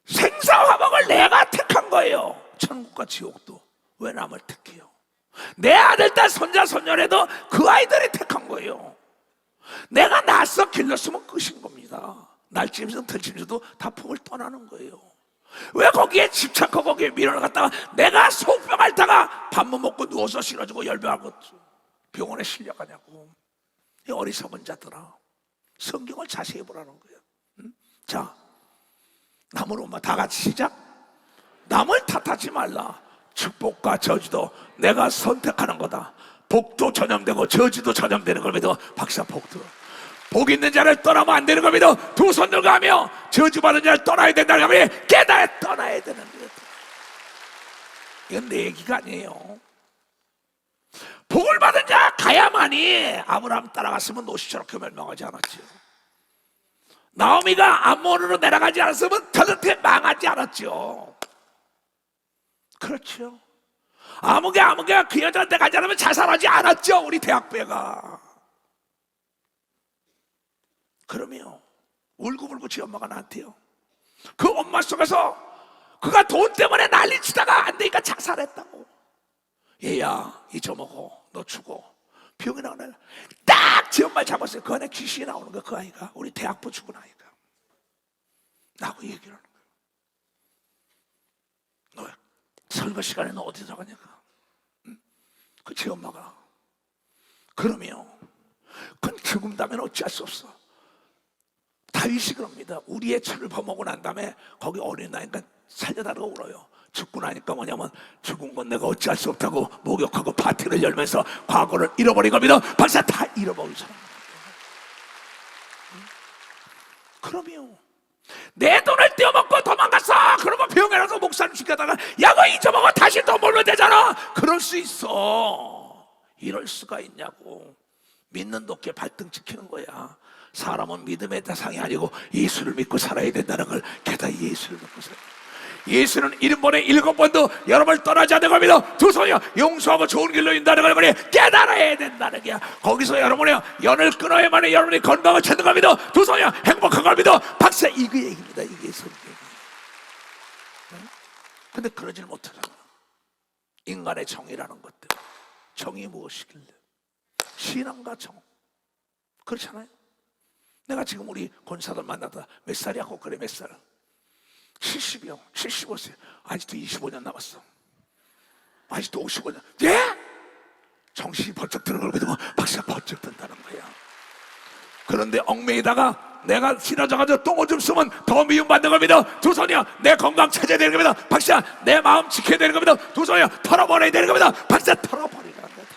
생사화복을 내가 택한 거예요. 천국과 지옥도. 왜 남을 택해요? 내 아들, 딸, 손자, 손녀라도 그 아이들이 택한 거예요. 내가 낳아서 길렀으면 끝인 겁니다. 날짐승, 들짐승도 다 품을 떠나는 거예요. 왜 거기에 집착하고 거기에 미련을 갖다가 내가 소병 앓다가 밥 못 먹고 누워서 싫어지고 열병하고 병원에 실려가냐고. 이 어리석은 자들아, 성경을 자세히 보라는 거예요. 자, 남을 엄마 다 같이 시작. 남을 탓하지 말라. 축복과 저주도 내가 선택하는 거다. 복도 전염되고 저주도 전염되는 걸 믿어. 박사 복도. 복 있는 자를 떠나면 안 되는 걸 믿어. 두 손 들고 하며 저주받은 자를 떠나야 된다는 걸 믿어. 깨달아 떠나야 되는 거예요. 이건 내 얘기가 아니에요. 복을 받은 자 가야만이. 아브라함 따라갔으면 노시처럼 멸망하지 않았죠. 나오미가 암몬으로 내려가지 않았으면 저렇게 망하지 않았죠. 그렇죠. 아무개가 그 여자한테 가지 않으면 자살하지 않았죠. 우리 대학배가. 그러면 울고불고 지 엄마가 나한테요, 그 엄마 속에서 그가 돈 때문에 난리치다가 안 되니까 자살했다고. 얘야 잊어먹어. 너 죽어. 병이 나오네. 딱 지 엄마 잡았어요. 그 안에 귀신이 나오는 거야. 그 아이가. 우리 대학부 죽은 아이가. 나하고 얘기를 하는 거야. 너 설거 시간에 너 어디서 가냐가. 응? 그 제 엄마가. 그러면 그건 죽음다면 어찌할 수 없어. 다윗이 그럽니다. 우리의 철을 범하고 난 다음에 거기 어린 나이니까 살려달라고 울어요. 죽고 나니까 뭐냐면 죽은 건 내가 어찌할 수 없다고 목욕하고 파티를 열면서 과거를 잃어버린 겁니다. 박사 다 잃어버린 사람입니다. 그러면 내 돈을 떼어먹고 도망갔어. 그러고 병에 나서 목사님 죽여다가 야거 잊어먹어 다시 돈 벌면 되잖아. 그럴 수 있어. 이럴 수가 있냐고. 믿는 도끼에 발등 지키는 거야. 사람은 믿음의 대상이 아니고 예수를 믿고 살아야 된다는 걸 게다가 예수를 믿고 살아야 돼. 예수는 1번에 7번도 여러분을 떠나지 않는 겁니다. 두 손이요 용서하고 좋은 길로 인다는 걸 깨달아야 된다는 거야. 거기서 여러분의 연을 끊어야만 해 여러분이 건강을 찾는 겁니다. 두 손이요 행복한 겁니다. 박사 이거 얘기입니다. 이게 성경이에요. 근데 그러질 못하잖아. 인간의 정의라는 것들. 정의 무엇이길래? 신앙과 정. 그렇잖아요. 내가 지금 우리 권사들 만나다 몇 살이야? 그래 몇 살? 70이요 75세. 아직도 25년 남았어. 아직도 55년. 예? 정신이 번쩍 드는 걸 믿으면 박사 번쩍 든다는 거야. 그런데 얽매이다가 내가 싫어져가지고 똥오줌 쓰면 더 미움받는 걸 믿어. 두 손이요 내 건강 찾아야 되는 겁니다. 박사 내 마음 지켜야 되는 겁니다. 두 손이요 털어버려야 되는 겁니다. 박사 털어버리라는 거다.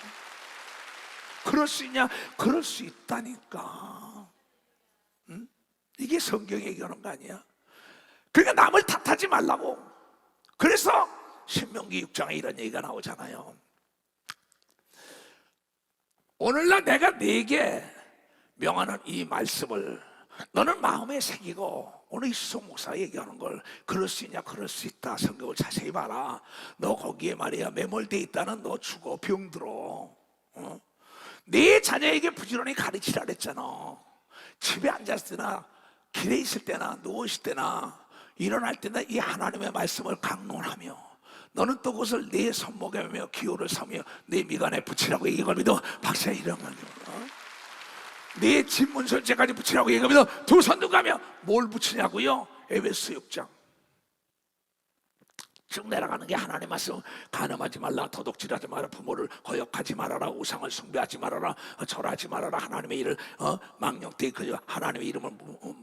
그럴 수 있냐? 그럴 수 있다니까. 응? 이게 성경이 얘기하는 거 아니야? 그러니까 남을 탓하지 말라고. 그래서 신명기 6장에 이런 얘기가 나오잖아요. 오늘날 내가 네게 명하는 이 말씀을 너는 마음에 새기고, 오늘 이수성 목사가 얘기하는 걸 그럴 수 있냐? 그럴 수 있다. 성경을 자세히 봐라. 너 거기에 말이야 매몰돼 있다는 너 죽어 병들어. 네 자녀에게 부지런히 가르치라 그랬잖아. 집에 앉았을 때나 길에 있을 때나 누워있을 때나 일어날 때나 이 하나님의 말씀을 강론하며 너는 또 그것을 내 손목에 매며 기호를 삼며 내 미간에 붙이라고 얘기할 믿어. 박사 이런 말이야. 내 집문설제까지 붙이라고 얘기합니다. 두 손 들고 가며 뭘 붙이냐고요? 에베소 6장 쭉 내려가는 게 하나님의 말씀. 간음하지 말라, 도둑질하지 마라, 부모를 거역하지 말아라, 우상을 숭배하지 말아라, 절하지 말아라, 하나님의 일을 망령되이 하나님의 이름을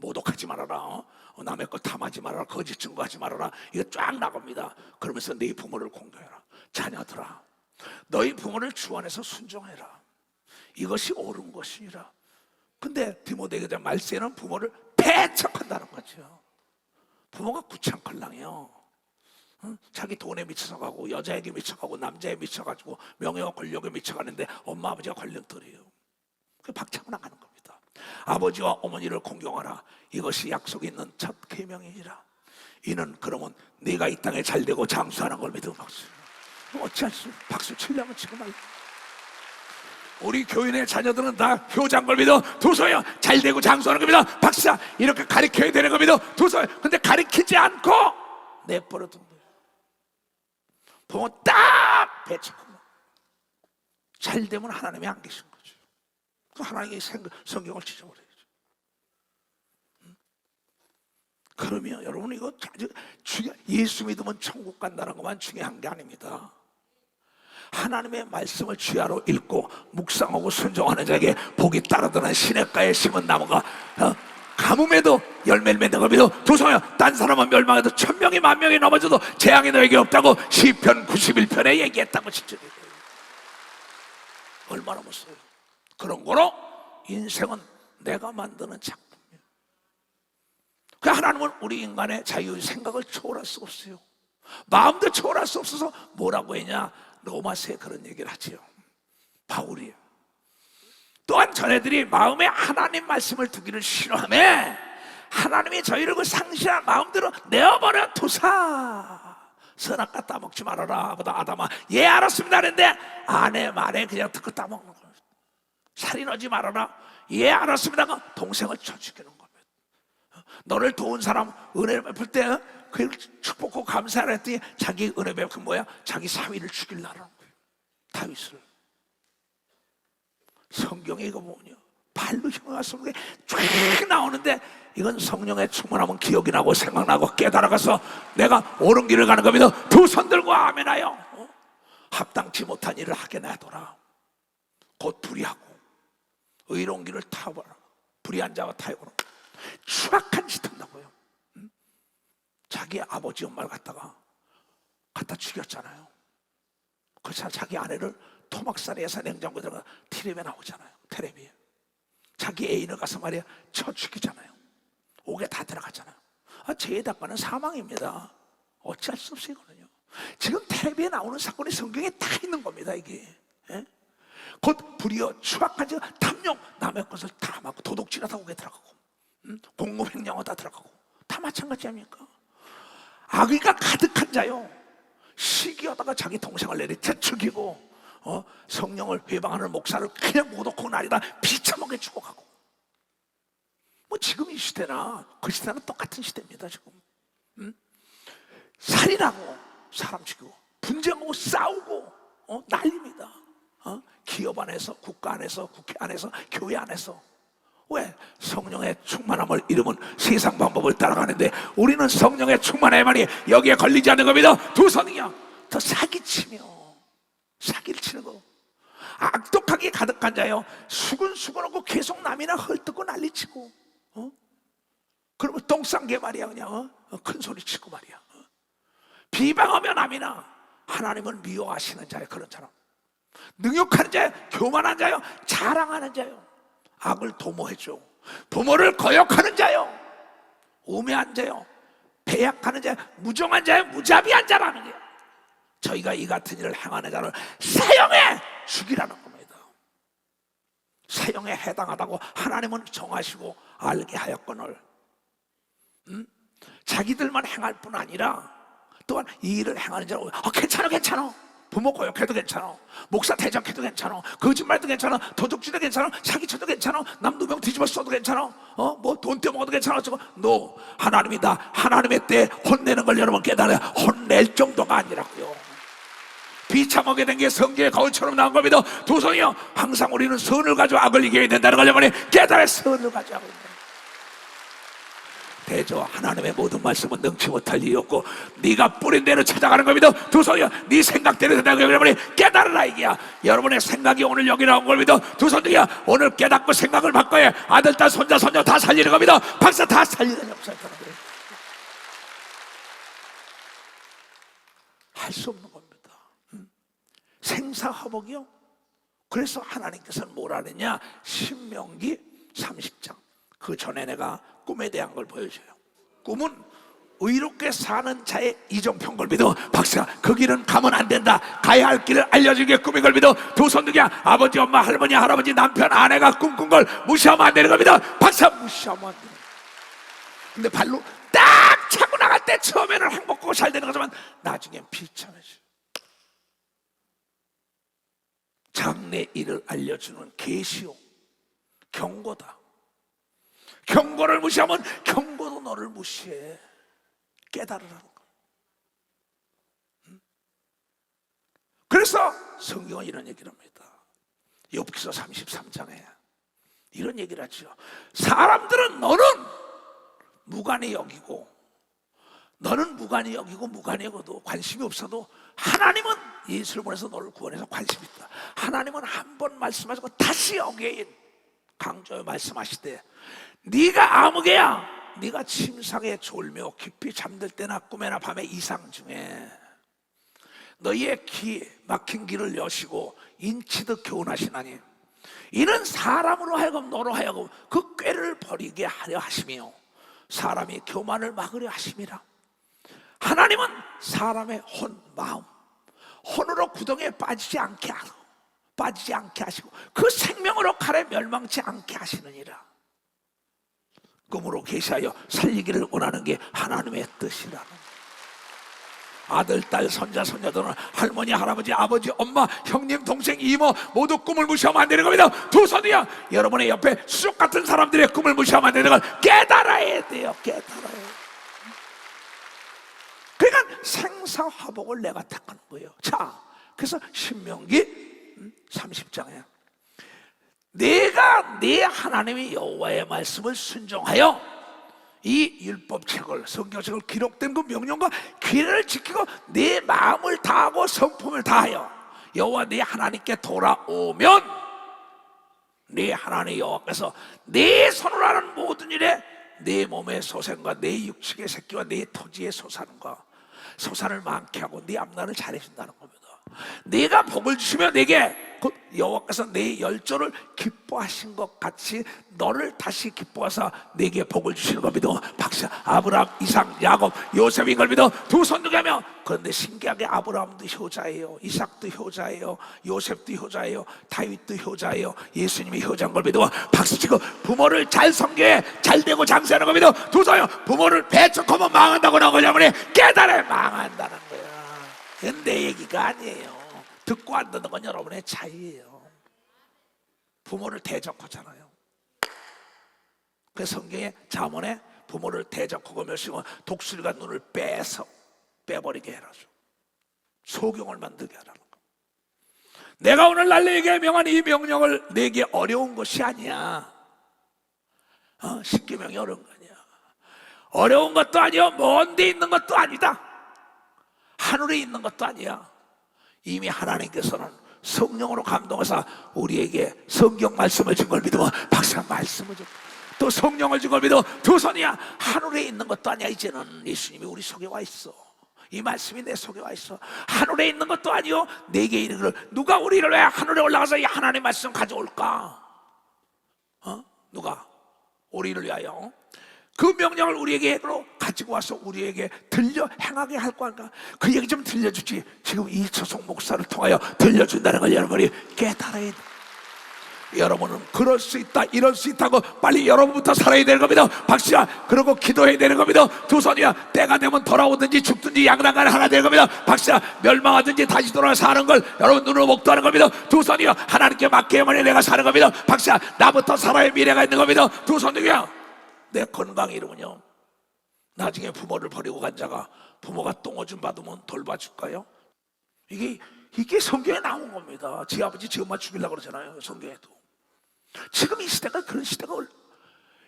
모독하지 말아라, 남의 것 탐하지 말아라, 거짓 증거하지 말아라. 이거 쫙 나갑니다. 그러면서 네 부모를 공경해라. 자녀들아 너희 부모를 주 안에서 순종해라. 이것이 옳은 것이니라. 근데 디모데에게 대한 말세는 부모를 배척한다는 거죠. 부모가 구창걸랑이요. 자기 돈에 미쳐가고 여자에게 미쳐가고 남자에 미쳐가지고 명예와 권력에 미쳐가는데 엄마 아버지가 관련들이에요. 그 박차고 나가는 겁니다. 아버지와 어머니를 공경하라. 이것이 약속이 있는 첫 계명이니라. 이는 그러면 네가 이 땅에 잘되고 장수하는 걸 믿어. 박수. 어찌할 수 박수 치려면 지금 말이야. 우리 교인의 자녀들은 다 효자인 걸 믿어. 두 손이요 잘되고 장수하는 겁니다. 박사 이렇게 가르쳐야 되는 겁니다. 두 손. 근데 가르치지 않고 내버려둔 거예요. 부모 딱 배척하면 잘 되면 하나님이 안 계신 거죠. 하나님의 성경을 지져버려야죠. 그러면 여러분 이거 아주 예수 믿으면 천국 간다는 것만 중요한 게 아닙니다. 하나님의 말씀을 주야로 읽고 묵상하고 순종하는 자에게 복이 따르더는 시냇가에 심은 나무가 가뭄에도 열매를 맺는 겁니다. 두 손이요 딴 사람은 멸망해도 1000명이 10,000명이 넘어져도 재앙이 너에게 없다고 시편 91편에 얘기했다고. 진짜 얼마나 무서워요. 그런 거로 인생은 내가 만드는 작품이에요. 그 하나님은 우리 인간의 자유의 생각을 초월할 수 없어요. 마음도 초월할 수 없어서 뭐라고 했냐? 로마서에 그런 얘기를 하지요. 바울이 또한 전애들이 마음에 하나님 말씀을 두기를 싫어하며 하나님이 저희를 그 상실한 마음대로 내어버려 두사 선악과 따먹지 말아라 보다 아담아 예 알았습니다 했는데 아내 말에 그냥 듣고 따먹는 거예요. 살인하지 말아라 예 알았습니다. 동생을 쳐 죽이는 겁니다. 너를 도운 사람 은혜를 베풀 때 그 축복하고 감사를 했더니 자기 은혜 베풀 뭐야? 자기 사위를 죽이려는 거예요. 다윗을. 성경에 이거 뭐냐? 발로 형용할 수 없는 게 쫙 나오는데 이건 성령의 충만하면 기억이 나고 생각나고 깨달아가서 내가 옳은 길을 가는 겁니다. 두 손 들고 아멘하여 합당치 못한 일을 하게 놔둬라. 곧 불의하고 의로운 길을 타보라. 불의한 자와 타협으로 추악한 짓 한다고요. 자기 아버지 엄마를 갖다 죽였잖아요. 그래서 자기 아내를 토막살이해서 냉장고에 들어가 텔레비에 나오잖아요. 텔레비에 자기 애인을 가서 말이야 쳐 죽이잖아요. 옥에 다 들어갔잖아요. 죄의 사망입니다. 어찌할 수 없어요. 이거는요. 지금 텔레비에 나오는 사건이 성경에 다 있는 겁니다. 이게 곧 불의여 추악한 자 탐욕 남의 것을 탐하고 도둑질하다 옥에 들어가고 공무횡령하다 다 들어가고 다 마찬가지 아닙니까? 악의가 가득한 자요 시기하다가 자기 동생을 내리쳐 죽이고 성령을 회방하는 목사를 그냥 못 얻고 날이다 비참하게 죽어가고 뭐 지금 이 시대나 그 시대는 똑같은 시대입니다. 지금 살인하고 사람 죽이고 분쟁하고 싸우고 난립니다. 기업 안에서 국가 안에서 국회 안에서 교회 안에서 왜? 성령의 충만함을 잃으면 세상 방법을 따라가는데 우리는 성령의 충만함만이 여기에 걸리지 않는 겁니다. 두 손이요 더 사기치며 사기를 치는 거 악독하게 가득한 자요 수근수근하고 계속 남이나 헐뜯고 난리치고 그러면 똥싼 게 말이야 그냥 큰 소리 치고 말이야 비방하며 남이나 하나님을 미워하시는 자요 그런 사람 능욕하는 자요 교만한 자요 자랑하는 자요 악을 도모해줘 부모를 거역하는 자요 우매한 자요 배약하는 자요 무정한 자요 무자비한 자라는 거예요. 저희가 이 같은 일을 행하는 자를 사형에 죽이라는 겁니다. 사형에 해당하다고 하나님은 정하시고 알게 하였거늘 자기들만 행할 뿐 아니라 또한 이 일을 행하는 자를 괜찮아 부모 고역해도 괜찮아 목사 대적해도 괜찮아 거짓말도 괜찮아 도둑질도 괜찮아 사기쳐도 괜찮아 남 누명 뒤집어 써도 괜찮아 뭐 돈 떼먹어도 괜찮아 너 하나님이다. 하나님의 때에 혼내는 걸 여러분 깨달아야 혼낼 정도가 아니라고요. 비참하게 된 게 성경의 거울처럼 나온 겁니다. 두 손이요 항상 우리는 선을 가지고 악을 이겨야 된다는 걸 여러분이 깨달아 선을 가지고 하고 있는 대저 하나님의 모든 말씀은 능치 못할 일이 없고 네가 뿌린 대로 찾아가는 겁니다. 두 손이요 네 생각대로 된다고 여러분이 깨달으라 이게야. 여러분의 생각이 오늘 여기 나온 겁니다. 두 손이요 오늘 깨닫고 생각을 바꿔야 아들, 딸, 손자, 손녀 다 살리는 겁니다. 박사 다 살리는 역사를 따라가요. 할 수 없는 겁니다. 생사화복이요. 그래서 하나님께서는 뭐라 그랬냐? 신명기 30장 그 전에 내가 꿈에 대한 걸 보여줘요. 꿈은 의롭게 사는 자의 이정평 걸 믿어. 박사 그 길은 가면 안 된다. 가야 할 길을 알려주기에 꿈인 걸 믿어. 두 손 들게 아버지 엄마 할머니 할아버지 남편 아내가 꿈꾼 걸 무시하면 안 되는 겁니다. 박사 무시하면 안 돼. 근데 발로 딱 차고 나갈 때 처음에는 행복하고 잘 되는 거지만 나중엔 비참해져. 장래 일을 알려주는 계시요 경고다. 경고를 무시하면 경고도 너를 무시해. 깨달으라는 거. 그래서 성경은 이런 얘기를 합니다. 욥기서 33장에 이런 얘기를 하죠. 사람들은 너는 무관히 여기고 너는 무관히 여기고 무관히 여겨도 관심이 없어도 하나님은 예수를 보내서 너를 구원해서 관심이 있다. 하나님은 한 번 말씀하시고 다시 어게인 강조해 말씀하시되 네가 아무개야 네가 침상에 졸며 깊이 잠들 때나 꿈에나 밤에 이상 중에 너희의 귀에 막힌 길을 여시고 인치듯 교훈하시나니 이는 사람으로 하여금 너로 하여금 그 꾀를 버리게 하려 하시며 사람이 교만을 막으려 하심이라. 하나님은 사람의 혼 마음 혼으로 구덩이에 빠지지 않게 하시고 그 생명으로 칼에 멸망치 않게 하시느니라. 꿈으로 계시하여 살리기를 원하는 게 하나님의 뜻이라는. 아들, 딸, 손자, 손녀들은 할머니, 할아버지, 아버지, 엄마, 형님, 동생, 이모 모두 꿈을 무시하면 안 되는 겁니다. 두 손이야. 여러분의 옆에 수족 같은 사람들의 꿈을 무시하면 안 되는 걸 깨달아야 돼요. 깨달아야 돼요. 그러니까 생사화복을 내가 택하는 거예요. 자, 그래서 신명기 30장에 내가 내 하나님의 여호와의 말씀을 순종하여 이 율법책을 성경책을 기록된 그 명령과 규례를 지키고 내 마음을 다하고 성품을 다하여 여호와 내 하나님께 돌아오면 내 하나님 여호와께서 내 손으로 하는 모든 일에 내 몸의 소생과 내 육식의 새끼와 내 토지의 소산을 많게 하고 네 앞날을 잘해준다는 겁니다. 내가 복을 주시며 내게 곧 여호와께서 내 열조를 기뻐하신 것 같이 너를 다시 기뻐하사 내게 복을 주시는 걸 믿어. 박사 아브라함, 이삭, 야곱, 요셉인 걸 믿어. 두 손 두게 하며. 그런데 신기하게 아브라함도 효자예요, 이삭도 효자예요, 요셉도 효자예요, 다윗도 효자예요, 예수님이 효자인 걸 믿어. 박수 치고 부모를 잘 섬겨해 잘 되고 장수하는 걸 믿어. 두 손요. 부모를 배척하면 망한다고 나오고 자문에 깨달아 망한다는 거야. 그건 내 얘기가 아니에요. 듣고 안 듣는 건 여러분의 차이예요. 부모를 대적하잖아요. 그 성경에 잠언에 부모를 대적하고 멸시하고 독수리가 눈을 빼버리게 해라죠. 소경을 만들게 하라는 거. 내가 오늘 날 내게 명한 이 명령을 내게 어려운 것이 아니야. 십계명이 어려운 거 아니야. 어려운 것도 아니야. 먼 데 있는 것도 아니다. 하늘에 있는 것도 아니야. 이미 하나님께서는 성령으로 감동해서 우리에게 성경 말씀을 준 걸 믿으면 박사 말씀을 준 또 성령을 준 걸 믿어. 두 손이야. 하늘에 있는 것도 아니야. 이제는 예수님이 우리 속에 와 있어. 이 말씀이 내 속에 와 있어. 하늘에 있는 것도 아니요 내게 이르기를 누가 우리를 왜 하늘에 올라가서 이 하나님의 말씀 가져올까? 누가 우리를 위하여 그 명령을 우리에게 가지고 와서 우리에게 들려 행하게 할 건가? 그 얘기 좀 들려주지. 지금 이초성 목사를 통하여 들려준다는 걸 여러분이 깨달아야 돼. 여러분은 그럴 수 있다 이럴 수 있다고 빨리 여러분부터 살아야 되는 겁니다. 박씨야. 그러고 기도해야 되는 겁니다. 두 손이야. 때가 되면 돌아오든지 죽든지 양단간에 하나 되는 겁니다. 박씨야. 멸망하든지 다시 돌아와 사는 걸 여러분 눈으로 목도하는 겁니다. 두 손이야. 하나님께 맡겨야만 내가 사는 겁니다. 박씨야. 나부터 살아야 미래가 있는 겁니다. 두 손이야. 내 건강 이러면요, 나중에 부모를 버리고 간 자가 부모가 똥오줌 받으면 돌봐줄까요? 이게 성경에 나온 겁니다. 지 아버지 지 엄마 죽이려고 그러잖아요. 성경에도. 지금 이 시대가 그런 시대가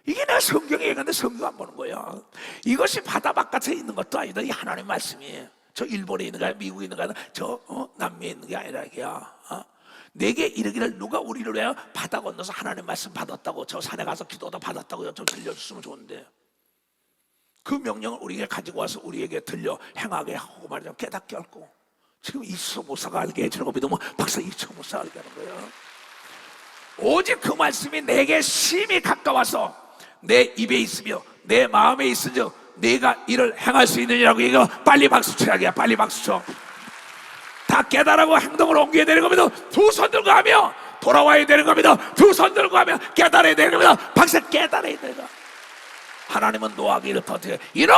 이게 내가 성경에 얘기하는데 성경 안 보는 거야. 이것이 바다 바깥에 있는 것도 아니다. 이 하나님의 말씀이 저 일본에 있는 게 아니라 미국에 있는 게 아니라 저 남미에 있는 게 아니라 이게야. 내게 이르기를 누가 우리를 위하여 바다 건너서 하나님 말씀 받았다고 저 산에 가서 기도하다 받았다고 좀 들려줬으면 좋은데 그 명령을 우리에게 가지고 와서 우리에게 들려 행하게 하고 말이죠. 깨닫게 하고 지금 이수소 목사가 알게 해주는 거 믿으면 박사 이수소 목사가 알게 하는 거예요. 오직 그 말씀이 내게 심히 가까워서 내 입에 있으며 내 마음에 있으며 내가 이를 행할 수 있느냐고. 이거 빨리 박수 쳐야 빨리 박수 쳐. 다 깨달아고 행동으로 옮겨야 되는 겁니다. 두 손 들고 하며 돌아와야 되는 겁니다. 두 손 들고 하며 깨달아야 되는 겁니다. 박사 깨달아야 되는 겁니다. 하나님은 노아에게 이렇게 이놈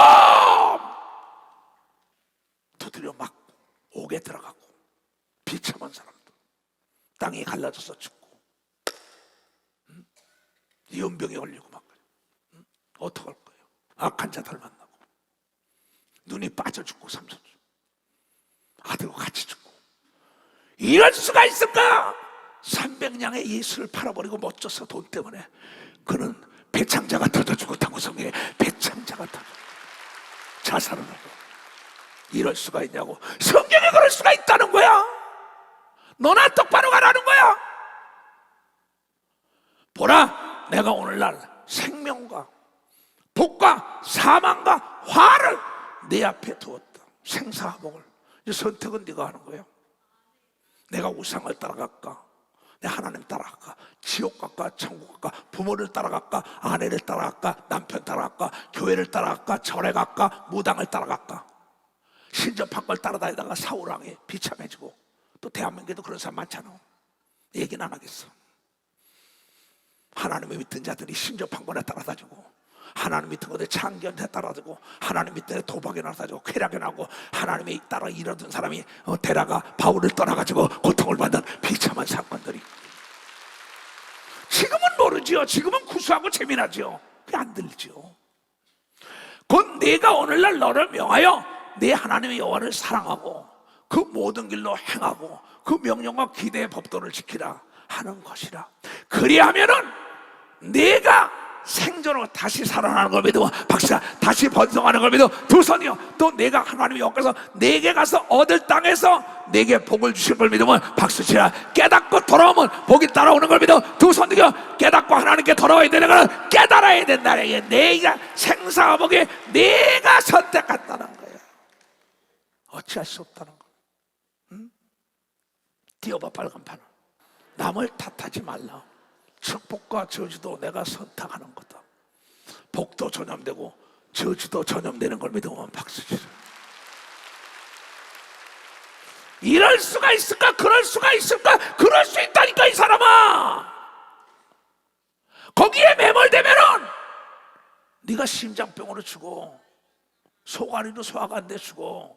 두드려 맞고 옥에 들어가고 비참한 사람도 땅이 갈라져서 죽고 연병에 걸리고 막 어떡할 거예요? 악한 자들 만나고 눈이 빠져 죽고 삼손 아들과 같이 죽고 이럴 수가 있을까? 300냥의 예수를 팔아버리고 멋져서 돈 때문에 그는 배창자가 터져 죽었다고 성경에 배창자가 터져 자살을 하고 이럴 수가 있냐고. 성경에 그럴 수가 있다는 거야. 너나 똑바로 가라는 거야. 보라 내가 오늘날 생명과 복과 사망과 화를 내 앞에 두었다. 생사화복을 이제 선택은 네가 하는 거예요. 내가 우상을 따라갈까? 내 하나님 따라갈까? 지옥 갈까? 천국 갈까? 부모를 따라갈까? 아내를 따라갈까? 남편 따라갈까? 교회를 따라갈까? 절에 갈까? 무당을 따라갈까? 신접한 걸 따라다니다가 사우랑에 비참해지고, 또 대한민국에도 그런 사람 많잖아. 얘기는 안 하겠어. 하나님을 믿던 자들이 신접한 거나 따라다니고, 하나님 믿던 것에 창견에 따라다니고, 하나님 믿던 데 도박에 따라다니고, 쾌락에 나고, 하나님에 따라 이러던 사람이 데라가 바울을 떠나가지고 고통을 받는 비참한 사건들이. 지금은 모르지요. 지금은 구수하고 재미나지요. 그게 안 들리지요. 곧 내가 오늘날 너를 명하여 내 하나님의 여호와를 사랑하고 그 모든 길로 행하고 그 명령과 기대의 법도를 지키라 하는 것이라. 그리하면은 내가 생존하고 다시 살아나는 걸 믿고, 박사 다시 번성하는 걸 믿고, 두 손이요, 또 내가 하나님의 여호와께서 내게 가서 얻을 땅에서 내게 복을 주실 걸 믿으면 박수치라. 깨닫고 돌아오면 복이 따라오는 걸 믿어. 두 손이요, 깨닫고 하나님께 돌아와야 되는 걸 깨달아야 된다. 내가 생사와 복에 내가 선택했다는 거예요. 어찌할 수 없다는 거. 응? 띄워봐 빨간판을. 남을 탓하지 말라. 축복과 저주도 내가 선택하는 거다. 복도 전염되고 저주도 전염되는 걸 믿으면 박수치라. 이럴 수가 있을까? 그럴 수가 있을까? 그럴 수 있다니까 이 사람아. 거기에 매몰되면은 네가 심장병으로 죽어, 소가리로 소화가 안 돼 죽어.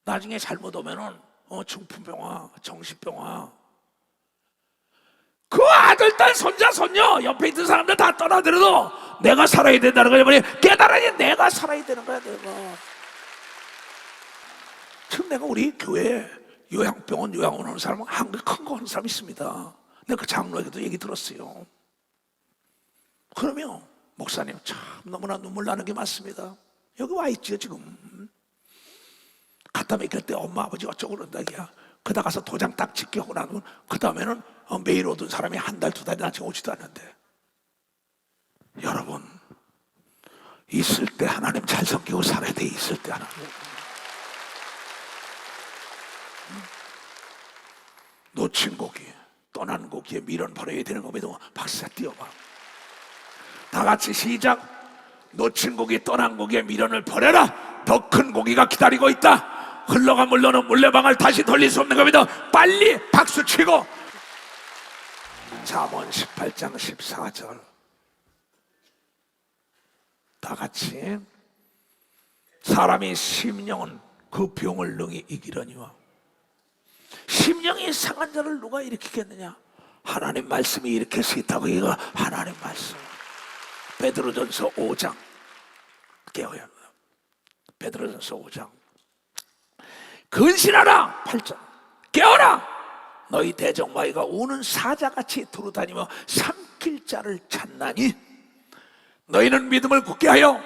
나중에 잘못 오면은 중풍병화, 정신병화. 그 아들, 딸, 손자, 손녀 옆에 있는 사람들 다 떠나들어도 내가 살아야 된다는 거야. 뭐냐? 깨달아야 내가 살아야 되는 거야. 내가 지금 내가 우리 교회에 요양병원 요양원 하는 사람, 한국 큰 거 하는 사람 있습니다. 내가 그 장로에게도 얘기 들었어요. 그러면 목사님 참 너무나 눈물 나는 게 많습니다. 여기 와 있죠 지금. 갖다 맡길 때 엄마 아버지 어쩌고 그런다기야. 그다 가서 도장 딱 찍히고 나면 그 다음에는 매일 오던 사람이 한 달, 두 달이 나중에 오지도 않는데. 여러분, 있을 때 하나님 잘 섬기고 살아야 돼. 있을 때 하나님. 놓친 고기, 떠난 고기에 미련 버려야 되는 거 믿어. 박수야 띄워봐. 다 같이 시작. 놓친 고기, 떠난 고기에 미련을 버려라. 더 큰 고기가 기다리고 있다. 흘러간 물로는 물레방을 다시 돌릴 수 없는 겁니다. 빨리 박수 치고. 잠언 18장 14절 다 같이. 사람이 심령은 그 병을 능히 이기려니와. 심령이 상한 자를 누가 일으키겠느냐? 하나님 말씀이 일으킬 수 있다고. 이거 하나님 말씀. 베드로전서 5장 깨어야 합니다. 베드로전서 5장. 근신하라. 8절. 깨어라. 너희 대적마귀가 우는 사자같이 두루다니며 삼킬 자를 찾나니 너희는 믿음을 굳게 하여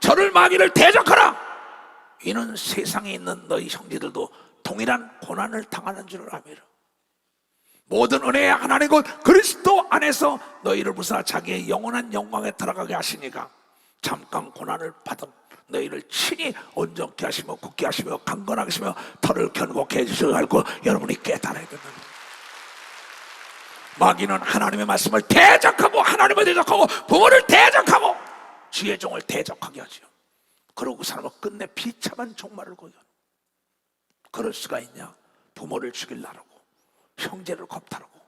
저를 마귀를 대적하라. 이는 세상에 있는 너희 형제들도 동일한 고난을 당하는 줄 아미라. 모든 은혜의 하나님 곧 그리스도 안에서 너희를 부사 자기의 영원한 영광에 들어가게 하시니까 잠깐 고난을 받은 너희를 친히 온전케 하시며 굳게 하시며 강건하게 하시며 털을 견고케 해주셔야 할 거 여러분이 깨달아야 된다. 마귀는 하나님의 말씀을 대적하고 하나님을 대적하고 부모를 대적하고 주의 종을 대적하게 하죠. 그러고 그 사람은 끝내 비참한 종말을 거둬. 그럴 수가 있냐? 부모를 죽이려고, 형제를 겁탈하고,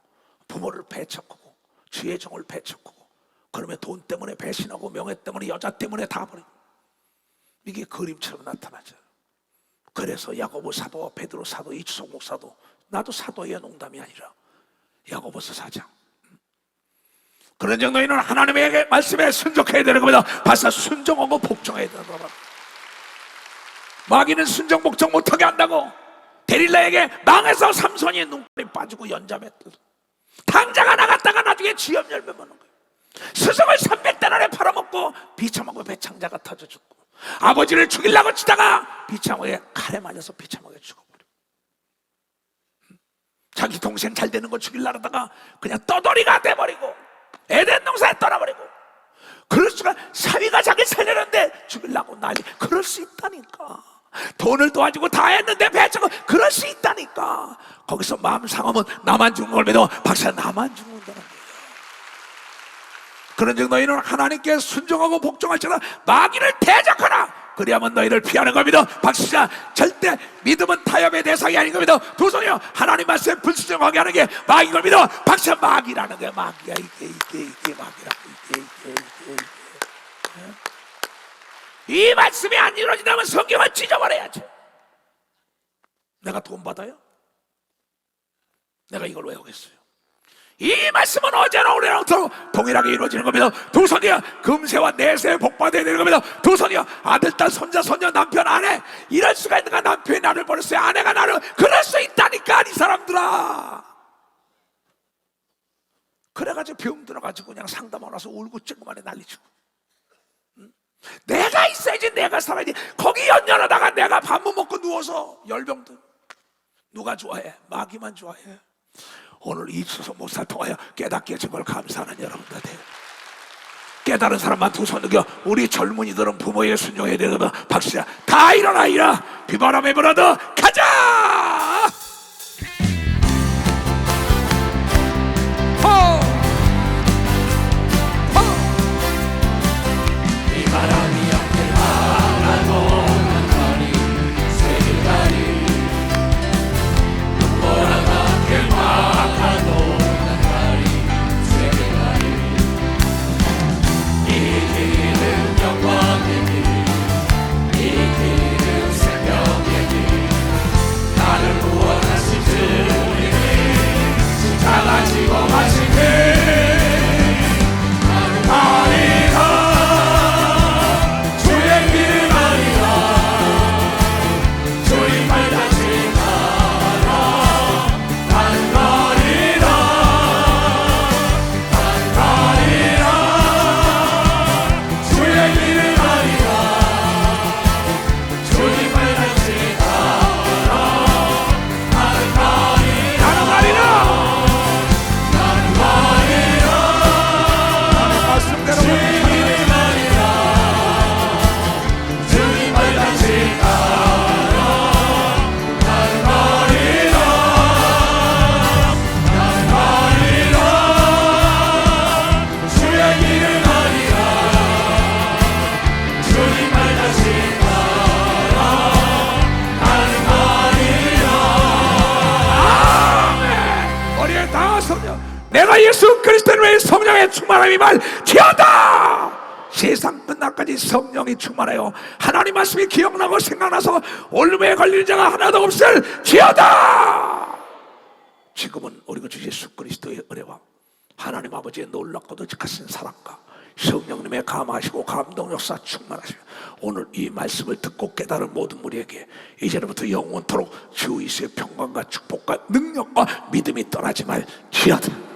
부모를 배척하고, 주의 종을 배척하고, 그러면 돈 때문에 배신하고, 명예 때문에, 여자 때문에 다 버리고. 이게 그림처럼 나타나죠. 그래서 야고보 사도와 베드로 사도, 이주성목 사도, 나도 사도예요. 농담이 아니라. 야고보서 4장. 그런즉 너희는 하나님의 말씀에 순종해야 되는 겁니다. 바사 순종하고 복종해야 되는 겁니다. 마귀는 순종 복종 못하게 한다고. 데릴라에게 망해서 삼손이 눈깔이 빠지고 연자했다. 당자가 나갔다가 나중에 지엽 열매 먹는 거예요. 스승을 300데나리에 팔아먹고 비참하고 배창자가 터져 죽고, 아버지를 죽이려고 치다가 비참하게 칼에 맞아서 비참하게 죽어버려. 자기 동생 잘 되는 거 죽이려고 하다가 그냥 떠돌이가 돼버리고 에덴 동산에 떠나버리고. 그럴 수가. 사위가 자기 살려는데 죽이려고 난리. 그럴 수 있다니까. 돈을 도와주고 다 했는데 배척은 그럴 수 있다니까. 거기서 마음 상하면 나만 죽는 걸 믿어. 박사 나만 죽는다는 거예요. 그런즉 너희는 하나님께 순종하고 복종할지라 마귀를 대적하라. 그리하면 너희를 피하는 겁니다. 박수자 절대 믿음은 타협의 대상이 아닌 겁니다. 두 손이요 하나님 말씀에 불순종하게 하는 게 마귀인 겁니다. 박수자 마귀라는 게 마귀야. 이게 마귀라고. 이 말씀이 안 이루어진다면 성경을 찢어버려야지. 내가 돈 받아요? 내가 이걸 왜 하겠어요? 이 말씀은 어제나 오늘이나 동일하게 이루어지는 겁니다. 두 손이야 금세와 내세에 복받아야 되는 겁니다. 두 손이야 아들, 딸, 손자, 손녀, 남편, 아내 이럴 수가 있는가. 남편이 나를 버렸어요. 아내가 나를. 그럴 수 있다니까 이 사람들아. 그래가지고 병 들어가지고 그냥 상담하고 나서 울고 ጭ고만에 난리치고. 내가 있어야지. 내가 살아야지. 거기 연연하다가 내가 밥 못 먹고 누워서 열병들. 누가 좋아해? 마귀만 좋아해. 오늘 이수서 목사 통하여 깨닫게 해준 걸 감사하는 여러분들 돼요. 깨달은 사람만 두 손 들겨. 우리 젊은이들은 부모에게 순종해야 되거든. 박수야 다 일어나. 비바람에 불어도 가자. 바람이 앞에 바라보는 거리 세계다리 눈보라 밖에 막아놓는 다리 세계다리 이 길은 영광의 길, 이 길은 생명의 길. 나를 구원하신 주님이 십자가 지고 가신 길 나는 가리라. 내가 예수 그리스도를 위해 성령의 충만함이 말지어다. 세상 끝날까지 성령이 충만하여 하나님 말씀이 기억나고 생각나서 올무에 걸리는 자가 하나도 없을지어다. 지금은 우리 주 예수 그리스도의 은혜와 하나님 아버지의 놀랍고도 크신 사랑과 성령님의 감하시고 감동 역사 충만하시며 오늘 이 말씀을 듣고 깨달은 모든 우리에게 이제부터 영원토록 주 예수의 평강과 축복과 능력과 믿음이 떠나지 말지어다.